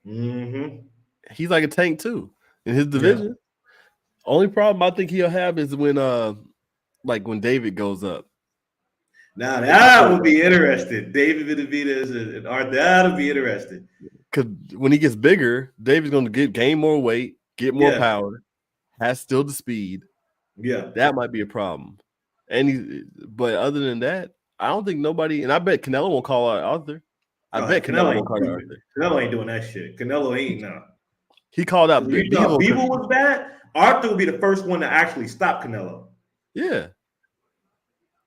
Mm-hmm. He's like a tank too in his Yeah. division. Only problem I think he'll have is when David goes up. Now that would be interesting. David Benavidez and Arthur. That'll be interesting. Because when he gets bigger, David's going to gain more weight, get more power, has still the speed. Yeah, that might be a problem. But other than that, I don't think nobody. And I bet Canelo won't call out Arthur. I bet Canelo won't call out Arthur. Canelo ain't doing that shit. Canelo ain't no. He called out Bivol. Bivol was bad. Arthur would be the first one to actually stop Canelo. Yeah.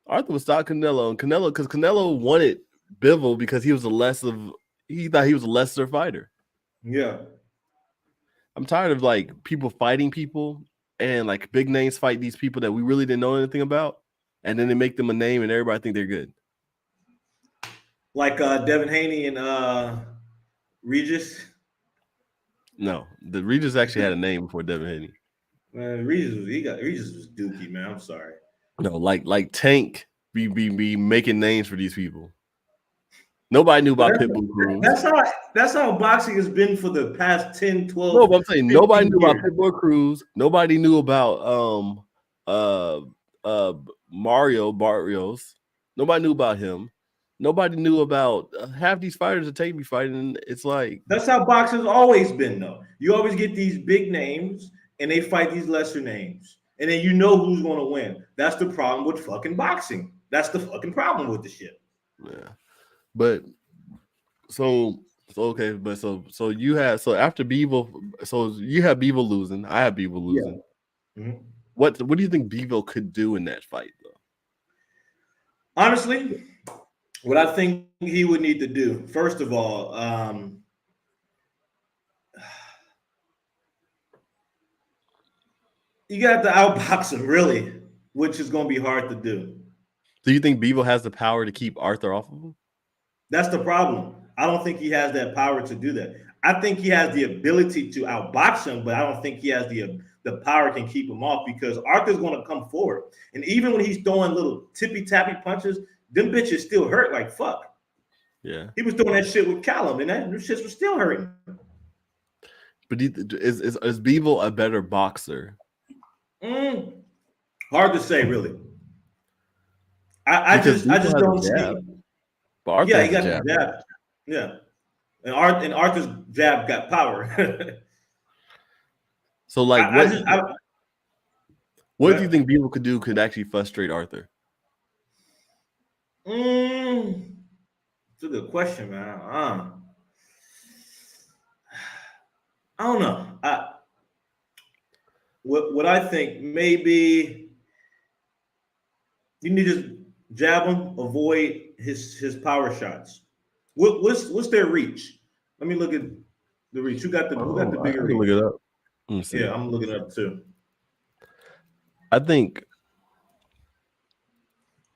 Arthur would stop Canelo, because Canelo wanted Bivol because he thought he was a lesser fighter. Yeah. I'm tired of like people fighting people and like big names fight these people that we really didn't know anything about, and then they make them a name and everybody think they're good. Like Devin Haney and Regis. No, the Regis actually had a name before Devin Haney. Man, Regis was dookie, man. I'm sorry. No, like Tank be making names for these people. Nobody knew about Pitbull Cruz. That's how boxing has been for the past 10, 12. No, but I'm saying nobody knew about Pitbull Cruz. Nobody knew about Mario Barrios. Nobody knew about him. Nobody knew about half these fighters that Tank be fighting. It's like that's how boxing's always been, though. You always get these big names and they fight these lesser names. And then you know who's going to win. That's the problem with fucking boxing. That's the fucking problem with the shit. Yeah. But so you have after Bivol, so you have Bivol losing. I have Bivol losing. Yeah. Mm-hmm. What do you think Bivol could do in that fight, though? Honestly, what I think he would need to do, first of all, you got to outbox him, really, which is going to be hard to do. Do you think Bivol has the power to keep Arthur off of him? That's the problem. I don't think he has that power to do that. I think he has the ability to outbox him, but I don't think he has the power can keep him off because Arthur's going to come forward. And even when he's throwing little tippy-tappy punches, them bitches still hurt like fuck. Yeah. He was doing that shit with Callum, and that shit was still hurting. But is Bivol a better boxer? Hard to say, really. I just don't see. But Arthur yeah, he got the jab. Yeah, and Arthur's jab got power. So, like, what do you think Bivol could actually frustrate Arthur? It's a good question, man. I don't know. What I think, maybe you need to jab him, avoid his power shots. What's their reach? Let me look at the reach. Who got the bigger reach? Look it up. Let me see. Yeah, I'm looking it up too. I think.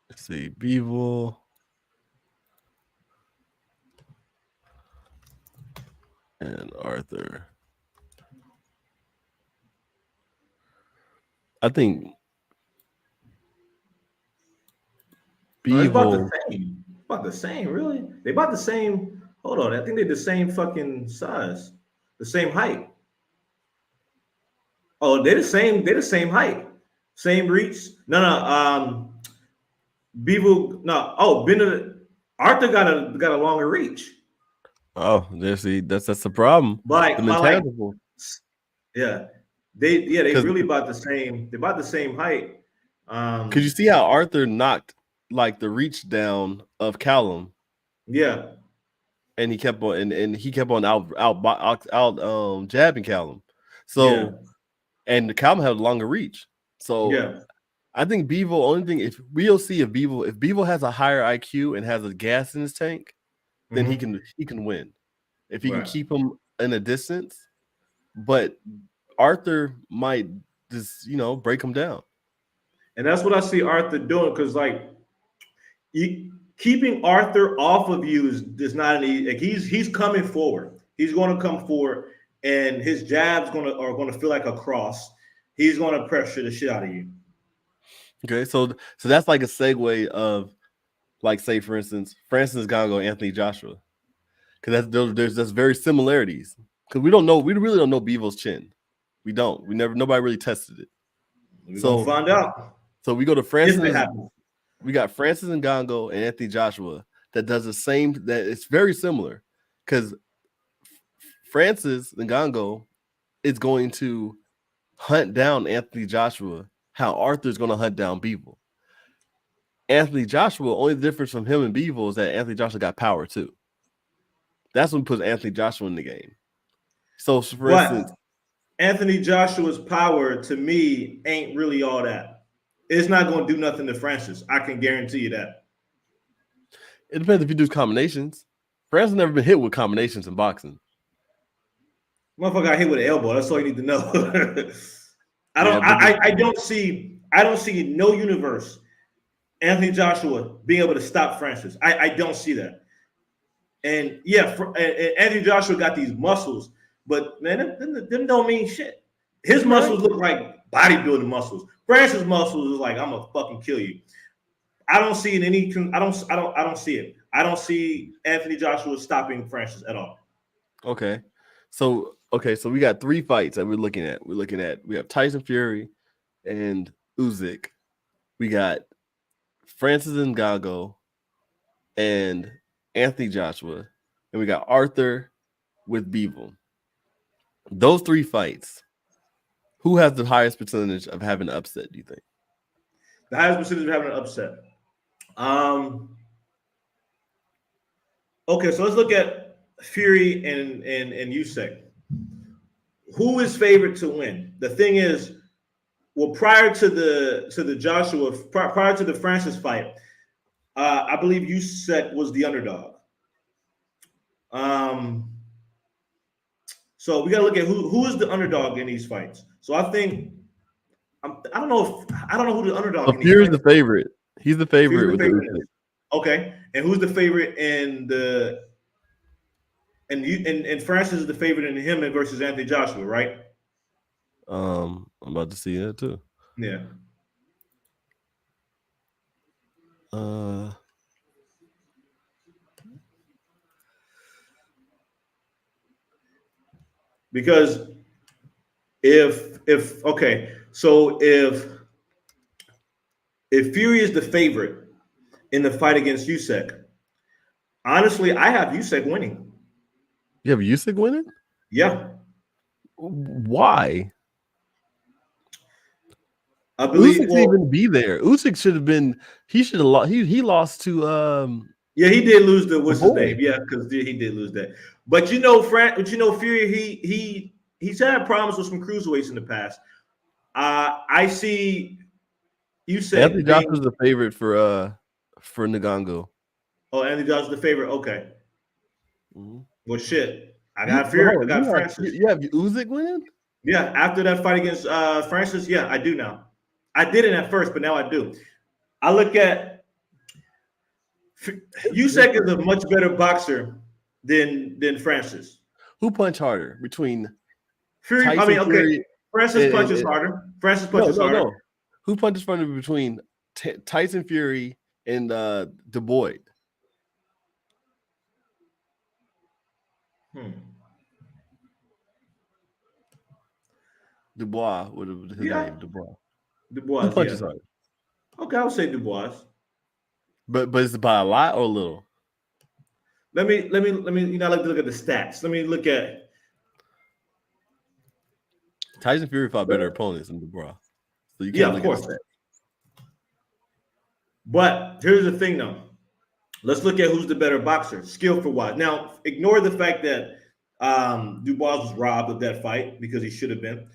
Let's see, Bivol and Arthur. I think Bivol. About the same, really. They about the same. Hold on, I think they're the same fucking size, the same height. Oh, they're the same. They're the same height, same reach. No. Beaver, no. Oh, Bennett, Arthur got a longer reach. Oh, there, see, that's the problem. The By like, mechanical, yeah, they because really about the same. They're about the same height. because you Um, see how Arthur knocked like the reach down of Callum, yeah, and he kept on and he kept on out jabbing Callum. yeah, So and Callum had a longer reach. So yeah. I think Bevo only thing if we'll see if Bevo has a higher IQ and has a gas in his tank, then Hmm. he can win if he can Right, keep him in a distance. But Arthur might just break him down. and that's what I see Arthur doing because like keeping Arthur off of you is not an easy. Like he's coming forward. He's going to come forward, and his jabs are going to feel like a cross. He's going to pressure the shit out of you. Okay, so that's like a segue of like say for instance Francis Ngannou, Anthony Joshua, because there's very similarities because we really don't know Bevo's chin. We don't. We never nobody really tested it. We're gonna So find out so we go to if it Francis. happens. We got Francis Ngannou and Anthony Joshua that does the same. That it's very similar because Francis Ngannou is going to hunt down Anthony Joshua. How Arthur's going to hunt down Bevo. Anthony Joshua, only the difference from him and Bevo is that Anthony Joshua got power too. That's what puts Anthony Joshua in the game. So, for instance, But Anthony Joshua's power to me ain't really all that. It's not going to do nothing to Francis. I can guarantee you that. it depends if you do combinations. Francis never been hit with combinations in boxing. Motherfucker got hit with an elbow. That's all you need to know. Yeah, but I don't see no universe Anthony Joshua being able to stop Francis. I don't see that. And yeah, and Anthony Joshua got these muscles, but man, them don't mean shit. His right. muscles look like bodybuilding muscles. Francis' muscles is like I'm gonna fucking kill you. I don't see it in any. I don't see it. I don't see Anthony Joshua stopping Francis at all. Okay. So we got three fights that we're looking at. We have Tyson Fury and Usyk. We got Francis Ngannou and Anthony Joshua, and we got Arthur with Bevel. Those three fights, who has the highest percentage of having an upset, do you think? The highest percentage of having an upset. Um. Okay, so let's look at Fury and Usyk. Who is favored to win? The thing is, well, prior to the Joshua, prior to the Francis fight, I believe Usyk was the underdog. Um, so we got to look at who is the underdog in these fights. So I think I don't know who the So underdog in these Fury's the fights. favorite. He's the Fury's favorite the with the favorite in Usyk. this. Okay, and who's the favorite in the and Francis is the favorite in him versus Anthony Joshua, right? I'm about to see that too. Yeah. Uh, Because if okay, so if Fury is the favorite in the fight against Usyk, honestly, I have Usyk winning. you have Usyk winning? Yeah, Why? I believe. Usyk should Well, even be there. Usyk should have been. He should have lost. He lost to yeah, he did lose the the what's his name? boy. Yeah, because he did lose that. But Fury, he's had problems with some cruiserweights in the past. I see Anthony Usyk Joshua's being. the favorite for Ngannou. Oh, Anthony Johnson the favorite. Okay, Mhm. well, shit. I You got but Fury. hold I on, got Francis. you have Usyk winning? Yeah, after that fight against Francis, yeah, I do now. I didn't at first, but now I do. I look at That's Usyk is a crazy. much better boxer than Francis. Who punched harder between Fury, I mean, Tyson okay, Fury Francis punches harder. Francis no, punches no, harder. no. Who punches harder between Tyson Fury and Du Bois? Hmm. Dubois, what was his Yeah, name? Dubois. Who Dubois. Yeah. punches harder? Okay, I would say Dubois. But is it by a lot or a little? Let me. You know, I like to look at the stats. Let me look at. Tyson Fury fought better opponents than LeBron, so you Yeah, can't of look at the course. stats. But here's the thing, though. Let's look at who's the better boxer, skillful wise. Now, ignore the fact that Dubois was robbed of that fight because he should have been.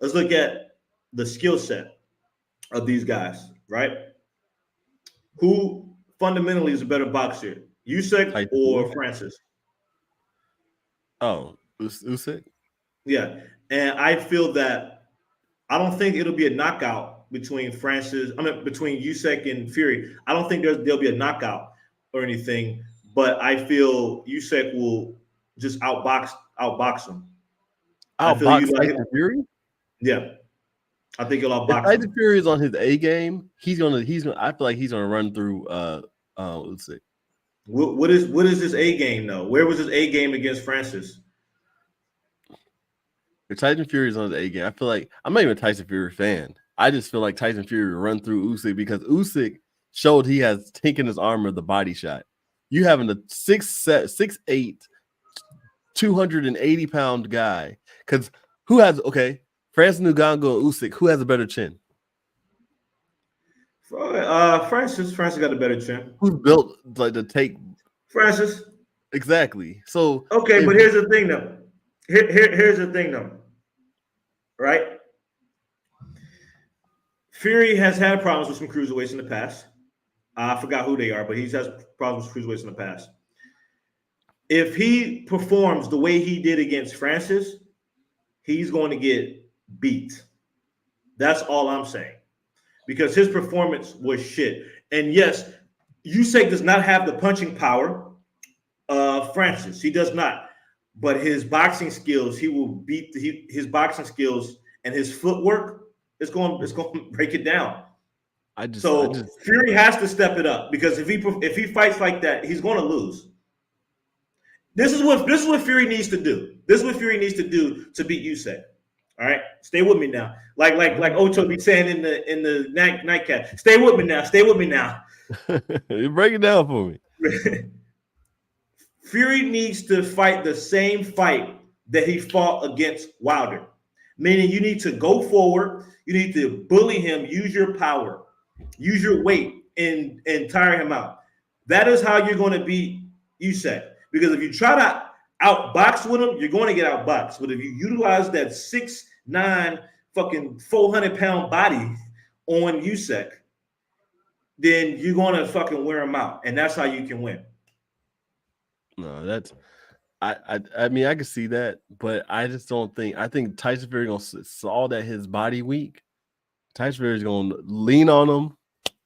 Let's look at the skill set of these guys, right? Who fundamentally is a better boxer, Usyk Tyson Fury. or Francis? Oh, Usyk. Yeah, and I feel that I don't think it'll be a knockout between between Usyk and Fury. I don't think there'll be a knockout or anything, but I feel Usyk will just outbox him. I feel you Outbox like Tyson Fury. yeah. I think he'll If outbox Tyson him. Fury is on his A game, he's gonna. I feel like he's gonna run through. Usyk. What is his A game though? Where was his A game against Francis? If Tyson Fury is on his A game, I feel like I'm not even a Tyson Fury fan. I just feel like Tyson Fury will run through Usyk because Usyk showed he has taken his armor the body shot. You having a 6'8", 280-pound guy. Because who has Francis Ngannou and Usyk, who has a better chin? Francis got a better chin. Who's built like to take Francis. exactly? So Okay, but here's the thing though. Here's the thing though. Right? Fury has had problems with some cruiserweights in the past. I forgot who they are, but he's has problems with cruiserweights in the past. If he performs the way he did against Francis, he's going to get beat. That's all I'm saying. Because his performance was shit. And yes, Usyk does not have the punching power of Francis. He does not. But his boxing skills, he will beat his boxing skills and his footwork. It's going to break it down. Fury has to step it up because if he fights like that, he's going to lose. This is what Fury needs to do. This is what Fury needs to do to beat Usyk. All right, stay with me now. Like Ocho be saying in the nightcap. Stay with me now. Stay with me now. You break it down for me. Fury needs to fight the same fight that he fought against Wilder. Meaning you need to go forward. You need to bully him, use your power, use your weight, and tire him out. That is how you're going to beat Usyk. Because if you try to outbox with him, you're going to get outboxed. But if you utilize that 6'9", fucking 400-pound body on Usyk, then you're going to fucking wear him out. And that's how you can win. No, that's I mean I can see that, but I just don't think I think Tyson Fury gonna saw that his body weak. Tyson Fury's gonna lean on him,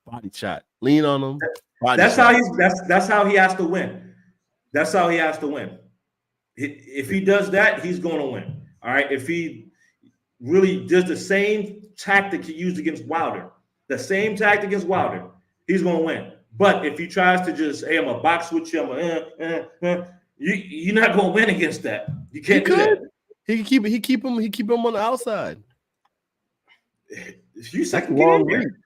body shot. Lean on him. That's how he has to win. That's how he has to win. If he does that, he's going to win. All right. If he really does the same tactic he used against Wilder, he's going to win. But if he tries to just, hey, I'm a box with you, you're not going to win against that. You can't do that. He keep him on the outside. Usyk can get in there.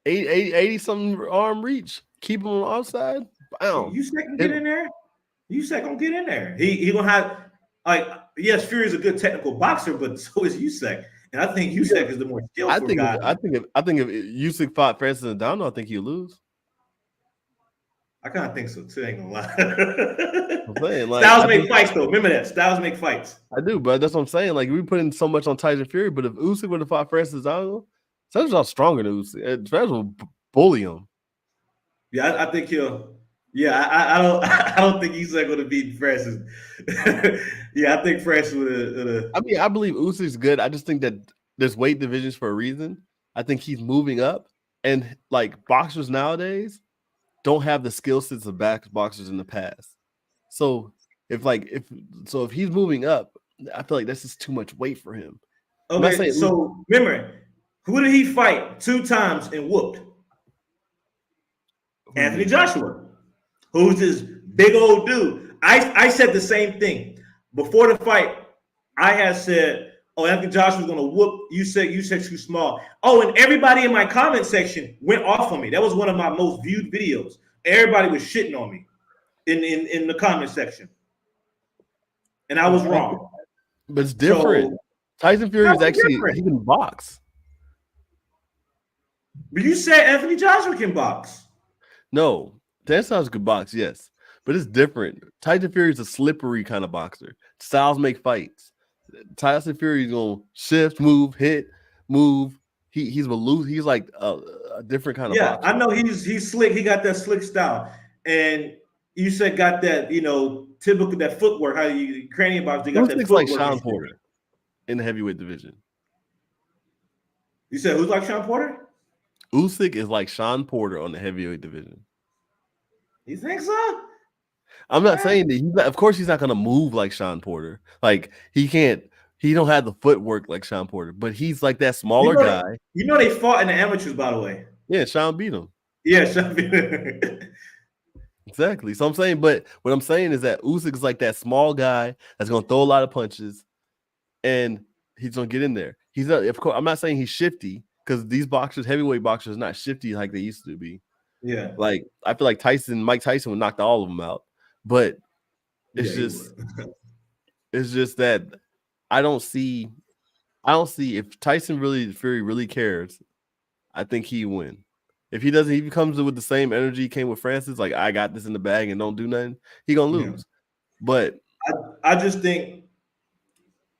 80 something arm reach. Keep him on the outside. Bam. Usyk can get in there. Usyk gonna get in there. He gonna have yes, Fury's a good technical boxer, but so is Usyk. And I think Usyk is the more skillful guy. I think if Usyk fought Francis Ngannou, I think he'll lose. I kind of think so too. Ain't gonna lie. I'm saying, Styles make fights though. Remember that Styles make fights. I do, but that's what I'm saying. Like we put in so much on Tyson Fury, but if Usyk would have fought Francis Ngannou, Francis is stronger than Usyk. Francis will bully him. Yeah, I think he'll. Yeah, I don't think Usyk going to beat Francis. Yeah, I think Francis would. I mean, I believe Usyk's good. I just think that there's weight divisions for a reason. I think he's moving up, and like boxers nowadays don't have the skill sets of boxers in the past. So if he's moving up, I feel like that's just too much weight for him. Okay, so remember, who did he fight 2 times and whooped? Anthony Joshua. Who's this big old dude? I said the same thing. Before the fight, I had said, oh, Anthony Joshua's going to whoop Usyk's too small. Oh, and everybody in my comment section went off on me. That was one of my most viewed videos. Everybody was shitting on me in the comment section, and I was wrong. But it's different. So Tyson Fury how is is it actually he different? can box. But you said Anthony Joshua can box. No, Dan Styles could box, yes, but it's different. Tyson Fury is a slippery kind of boxer. Styles make fights. Tyson Fury is gonna shift, move, hit, move. He's a loose. He's like a different kind of Yeah, I boxer. know he's slick. He got that slick style, and you said got that typical that footwork. How you Ukrainian box, they got that Usyk's like footwork and Sean shit. Porter in the heavyweight division. You said who's like Sean Porter? Usyk is like Sean Porter on the heavyweight division. You think so? I'm not saying that of course he's not gonna move like Sean Porter. Like he can't. He don't have the footwork like Sean Porter, but he's like that You smaller know, guy. you know they fought in the amateurs, by the way. Yeah, Sean beat him. Yeah, Sean. Exactly. So I'm saying, but what I'm saying is that Usyk is like that small guy that's gonna throw a lot of punches, and he's gonna get in there. He's not. Of course, I'm not saying he's shifty because these boxers, heavyweight boxers, not shifty like they used to be. Yeah, Like I feel like Mike Tyson would knock all of them out, but yeah, it's he would. just that I don't see if Tyson Fury really cares. I think he win. If he doesn't, if he comes with the same energy he came with Francis, like I got this in the bag and don't do nothing, he gonna Yeah. lose. But I just think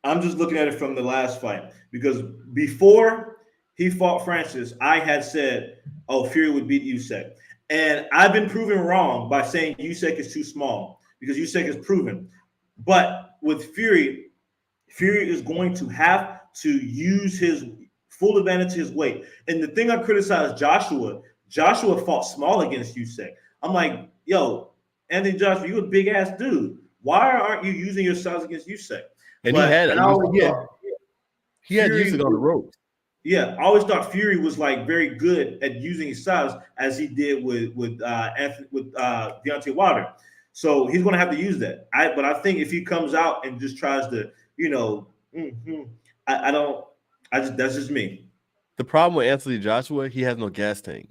I'm just looking at it from the last fight because before he fought Francis, I had said, "Oh, Fury would beat Usyk," and I've been proven wrong by saying Usyk is too small because Usyk is proven. But with Fury, Fury is going to have to use his full advantage of his weight. And the thing I criticize Joshua fought small against Usyk. I'm like, yo, Anthony Joshua, you a big ass dude. Why aren't you using your size against Usyk? and And I always thought he had Fury, Usyk on the ropes. yeah, I always thought Fury was like very good at using his size as he did with Deontay Wilder. So he's going to have to use that. But I think if he comes out and just tries to, I don't. That's just me. The problem with Anthony Joshua, he has no gas tank.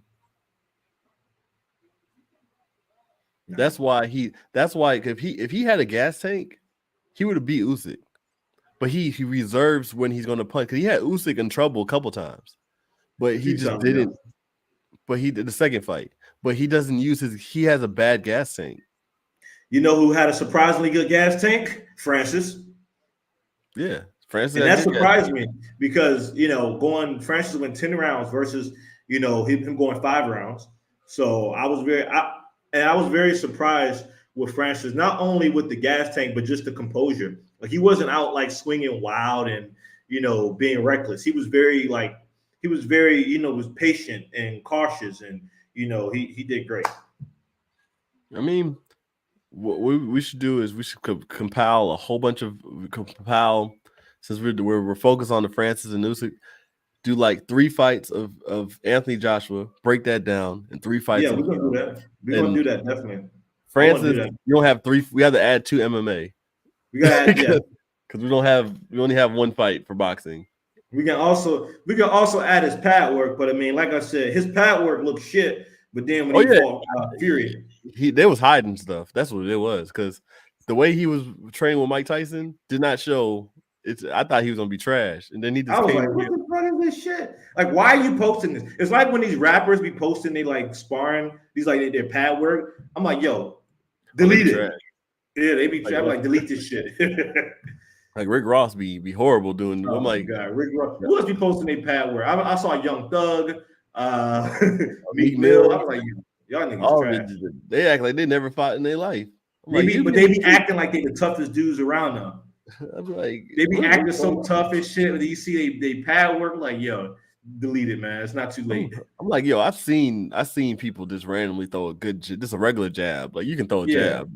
That's why if he had a gas tank, he would have beat Usyk. But he reserves when he's going to punch because he had Usyk in trouble a couple times, but he just didn't. But he did the second fight, but he doesn't use his. He has a bad gas tank. You know who had a surprisingly good gas tank? Francis. Yeah, Francis, and that surprised me because Francis went 10 rounds versus him going 5 rounds. So I was very surprised with Francis, not only with the gas tank but just the composure. Like he wasn't out like swinging wild and being reckless. He was very was patient and cautious, and he did great. I mean, what we should do is we should compile a whole bunch of since we're focused on the Francis and Usyk, do like 3 fights of Anthony Joshua, break that down, and 3 fights. Yeah, we're gonna do that. We're gonna do that definitely. Francis, you don't have 3. We have to add 2 MMA. We gotta add, yeah, because we only have 1 fight for boxing. We can also add his pad work, but I mean, like I said, his pad work looked shit. But then when he fought Fury, they was hiding stuff. That's what it was, because the way he was training with Mike Tyson did not show. I thought he was gonna be trash, and then he just I was came. Like, what the fuck is this shit? Like, why are you posting this? It's like when these rappers be posting they like sparring these like their pad work. I'm like, yo, delete it. Yeah, they be like delete this shit. Like Rick Ross be horrible doing. Oh I'm like, God, Rick Ross. Who else be posting their pad work? I saw Young Thug, Meek Mill. I was like, y'all niggas trash. They act like they never fought in their life. They be acting like they the toughest dudes around them. I'm like, they be acting so tough and shit. When you see they pad work, like, yo, delete it, man. It's not too late. I'm like, yo, I've seen people just randomly throw just a regular jab. Like you can throw a jab.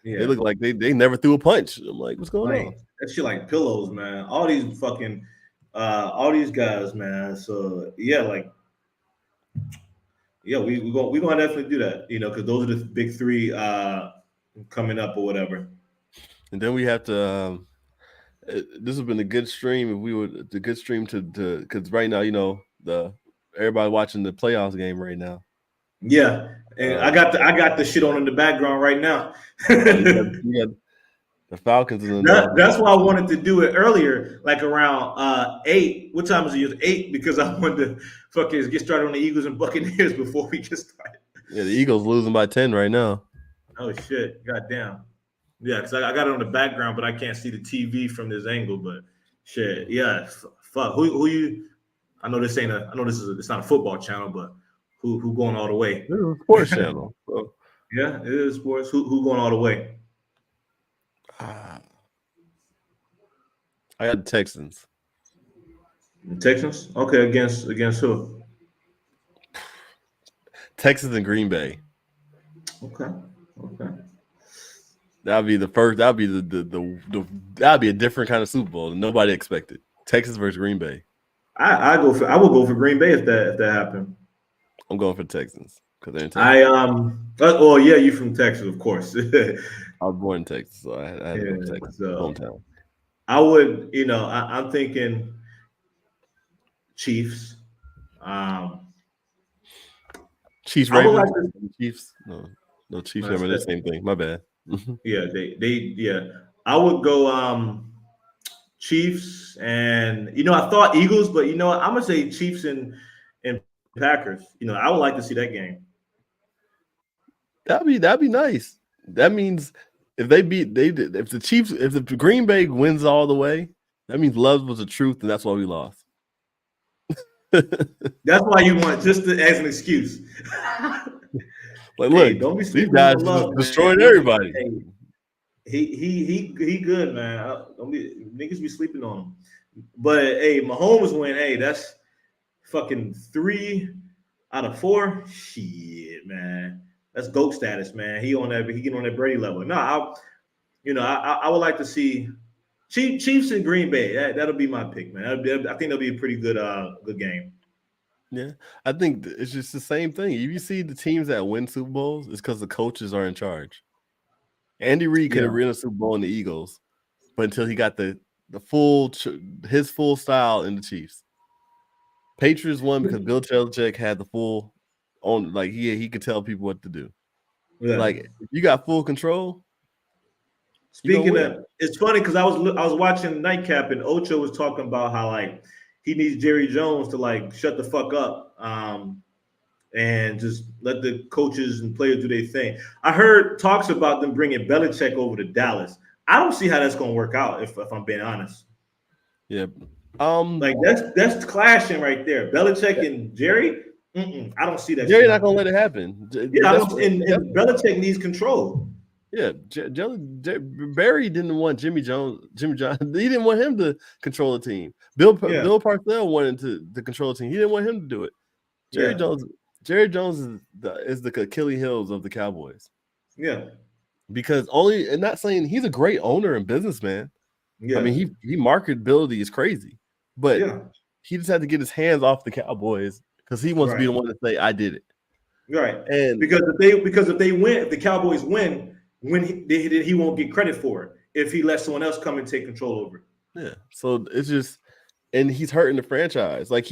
Yeah. They look like they never threw a punch. I'm like, what's going on? That shit like pillows, man. All these guys, man. So yeah, like, yeah, we gonna definitely do that, because those are the big 3 coming up or whatever. And then we have to. This has been a good stream. If we would the good stream to because right now, everybody watching the playoffs game right now. Yeah, and Uh, I got the shit on in the background right now. oh, you got the Falcons in the That's why I wanted to do it earlier, like around 8. What time is it? It's 8 because I wanted to fucking get started on the Eagles and Buccaneers before we get started. yeah, the Eagles losing by 10 right now. Oh shit! Goddamn. Yeah, because I got it on the background, but I can't see the TV from this angle. But shit, yeah, fuck. Who you? I know this ain't a. I know this is. It's not a football channel, but who going all the way? This is a sports channel. So, Yeah, it is sports. Who going all the way? I got the Texans. Texans. Okay, against who? Texas and Green Bay. Okay. Okay. That'll be the first. That'll be the that'll be a different kind of Super Bowl that nobody expected. Texas versus Green Bay. I will go for Green Bay if that happened. I'm going for the Texans because they're in Texas. Oh yeah, you from Texas, of course. I was born in Texas, so I had to go to Texas, hometown. I would, I'm thinking Chiefs. Chiefs, I would Ravens, like to, Chiefs. No, Chiefs. Remember the same thing. My bad. yeah, yeah. I would go Chiefs and I thought Eagles, but I'm gonna say Chiefs and Packers. I would like to see that game. That'd be nice. That means if the Green Bay wins all the way, that means love was the truth, and that's why we lost. That's why you want just as an excuse. Like, look, don't be these guys just destroyed everybody. He good, man. Don't be niggas be sleeping on him. But hey, Mahomes win. Hey, that's fucking 3 out of 4. Shit, man. That's GOAT status, man. He getting on that Brady level. No, I would like to see Chiefs and Green Bay. That'll be my pick, man. I think that'll be a pretty good game. Yeah, I think it's just the same thing. If you see the teams that win Super Bowls, it's because the coaches are in charge. Andy Reid could have won a Super Bowl in the Eagles, but until he got his full style in the Chiefs. Patriots won because Bill Belichick had the full on, like he could tell people what to do. Yeah. Like if you got full control. Speaking of, it's funny because I was watching Nightcap and Ocho was talking about how like he needs Jerry Jones to like shut the fuck up and just let the coaches and players do their thing. I heard talks about them bringing Belichick over to Dallas. I don't see how that's going to work out if I'm being honest. Yeah. Like that's clashing right there. Belichick and Jerry. I don't see that. Jerry's not going to let it happen. Yeah, and Belichick needs control. Yeah, Barry didn't want Jimmy John. He didn't want him to control the team. Bill Parcells wanted to control the team. He didn't want him to do it. Jerry Jones is the Achilles heels of the Cowboys. Yeah, because and not saying he's a great owner and businessman. Yeah, I mean he marketability is crazy, but he just had to get his hands off the Cowboys because he wants to be the one to say I did it. Right, and because if they win, if the Cowboys win. He won't get credit for it if he lets someone else come and take control over it. Yeah, so it's just, and he's hurting the franchise. Like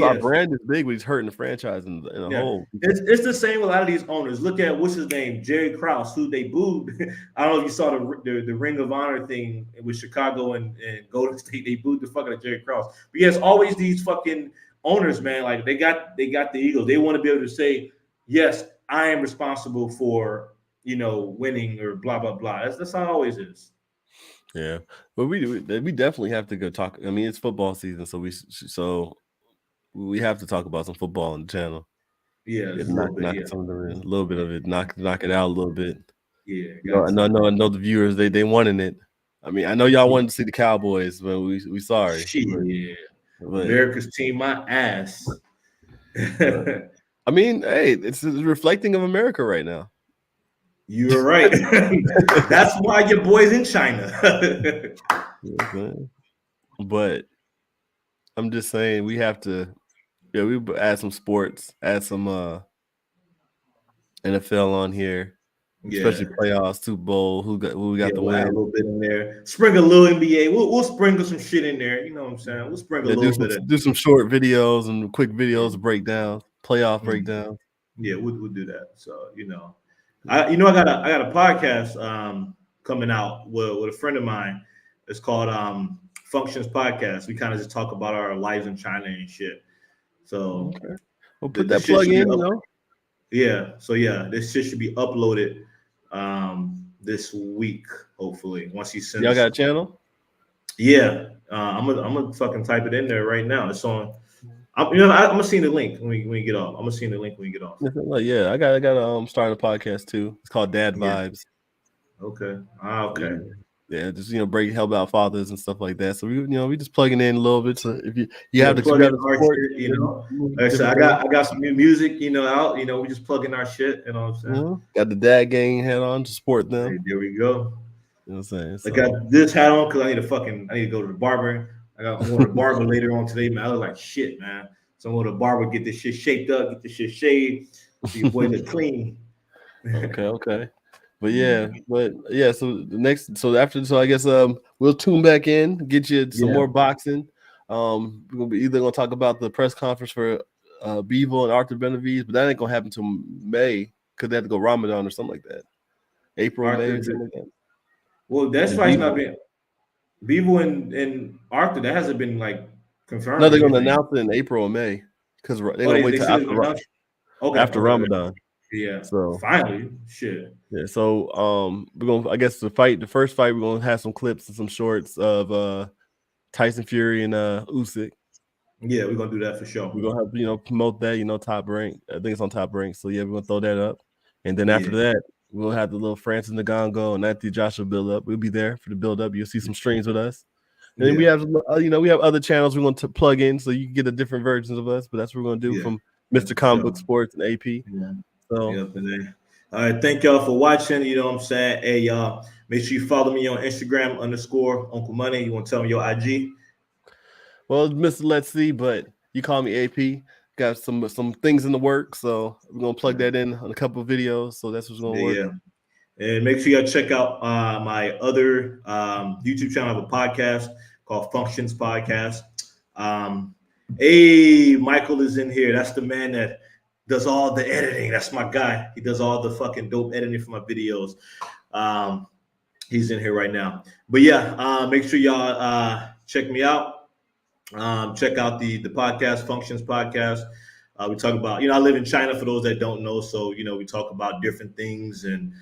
our brand is big, but he's hurting the franchise in a whole. It's the same with a lot of these owners. Look at what's his name, Jerry Krause, who they booed. I don't know if you saw the Ring of Honor thing with Chicago and Golden State. They booed the fuck out of Jerry Krause. But yes, always these fucking owners, man. Like they got the Eagles. They want to be able to say, yes, I am responsible for. Winning or blah blah blah. That's how it always is. Yeah, but we definitely have to go talk. I mean, it's football season, so we have to talk about some football on the channel. Yeah, knock some of a little bit of it, knock it out a little bit. Yeah, I know the viewers they wanted it. I mean, I know y'all wanted to see the Cowboys, but we sorry. But America's team, my ass. I mean, hey, it's reflecting of America right now. You're right. That's why your boy's in China. But I'm just saying we have to. Yeah, we add some sports, add some NFL on here, especially playoffs, Super Bowl. Who we got the win? A little bit in there. Sprinkle a little NBA. We'll sprinkle some shit in there. You know what I'm saying? We'll sprinkle a little bit. Do some short videos and quick videos, breakdowns, playoff breakdowns. Yeah, we'll do that. So I got a podcast coming out with a friend of mine. It's called Functions Podcast. We kind of just talk about our lives in China and shit. So Okay. Well, the, put the that shit plug should be in. You up. know, Yeah. So yeah, this shit should be uploaded this week, hopefully. Once he y'all sends. got a channel. Yeah, I'm gonna fucking type it in there right now. It's on. I'm gonna see the link when we get off. I'm gonna see the link when we get off. Yeah, I got starting a podcast too. It's called Dad Yeah. Vibes. Okay. Okay. Yeah, just help out fathers and stuff like that. So we just plugging in a little bit. So if you Yeah, have the plug in our support, shit. Like I said, different I things. got I got some new music. Out. We just plugging our shit. You know what I'm saying? Got the dad gang hat on to support them. Hey, there we go. You know what I'm saying? I So got this hat on because I need to go to the barber. I'm going to the barber later on today, man. I look like shit, man. So I'm going to the barber, get this shit shaped up, get this shit shaved, so your boys are clean. okay. But yeah, so I guess we'll tune back in, get you some more boxing. We're gonna be either gonna talk about the press conference for Bevo and Arthur Benavides, but that ain't gonna happen till May because they have to go Ramadan or something like that. April, May, or something like that. Well, that's And why he's Bevo, not been Bevo and Arthur. That hasn't been like confirmed no, or they're gonna anything. announce it in April or May because they're Oh, gonna wait they till said it's announced. Okay, after okay. Ramadan. Yeah. So Finally, shit. yeah, so we're gonna I guess the first fight, we're gonna have some clips and some shorts of Tyson Fury and Usyk. Yeah, we're gonna do that for sure. We're gonna have promote that, Top Rank. I think it's on Top Rank. So yeah, we're gonna throw that up. And then after that, we'll have the little Francis Ngannou and Anthony Joshua build up. We'll be there for the build up. You'll see some streams with us. And then we have we have other channels we want to plug in so you can get a different versions of us, but that's what we're gonna do from Mr. Comic Book Sports and AP. Yeah. So all right, thank y'all for watching. You know what I'm saying? Hey, y'all, make sure you follow me on Instagram _Uncle Money. You want to tell me your IG? Well, Mr. Let's See, but you call me AP. Got some things in the work, so we're gonna plug that in on a couple of videos. So that's what's gonna work. Yeah. And make sure y'all check out my other YouTube channel. I have a podcast called Functions Podcast. Hey, Michael is in here. That's the man that does all the editing. That's my guy. He does all the fucking dope editing for my videos. He's in here right now. But yeah, make sure y'all check me out. Check out the podcast, Functions Podcast. We talk about, I live in China for those that don't know. So, we talk about different things and,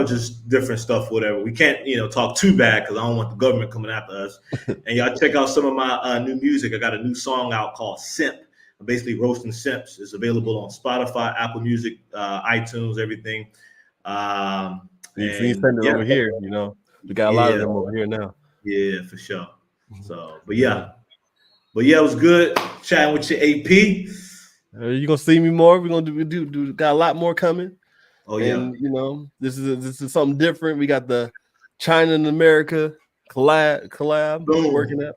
just different stuff, whatever. We can't, talk too bad because I don't want the government coming after us. And y'all check out some of my new music. I got a new song out called Simp. I'm basically roasting simps. It's available on Spotify, Apple Music, iTunes, everything. You send it over here, we got a lot of them over here now. Yeah, for sure. So, but yeah, it was good chatting with your AP. You're gonna see me more. We're gonna do got a lot more coming. Oh yeah, and this is something different. We got the China and America collab working out.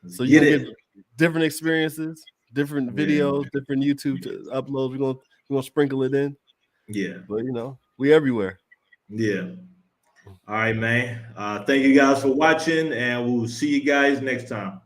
So you're gonna get different experiences, different videos, different YouTube uploads. We're gonna sprinkle it in. Yeah, but we everywhere. Yeah. All right, man. Thank you guys for watching, and we'll see you guys next time.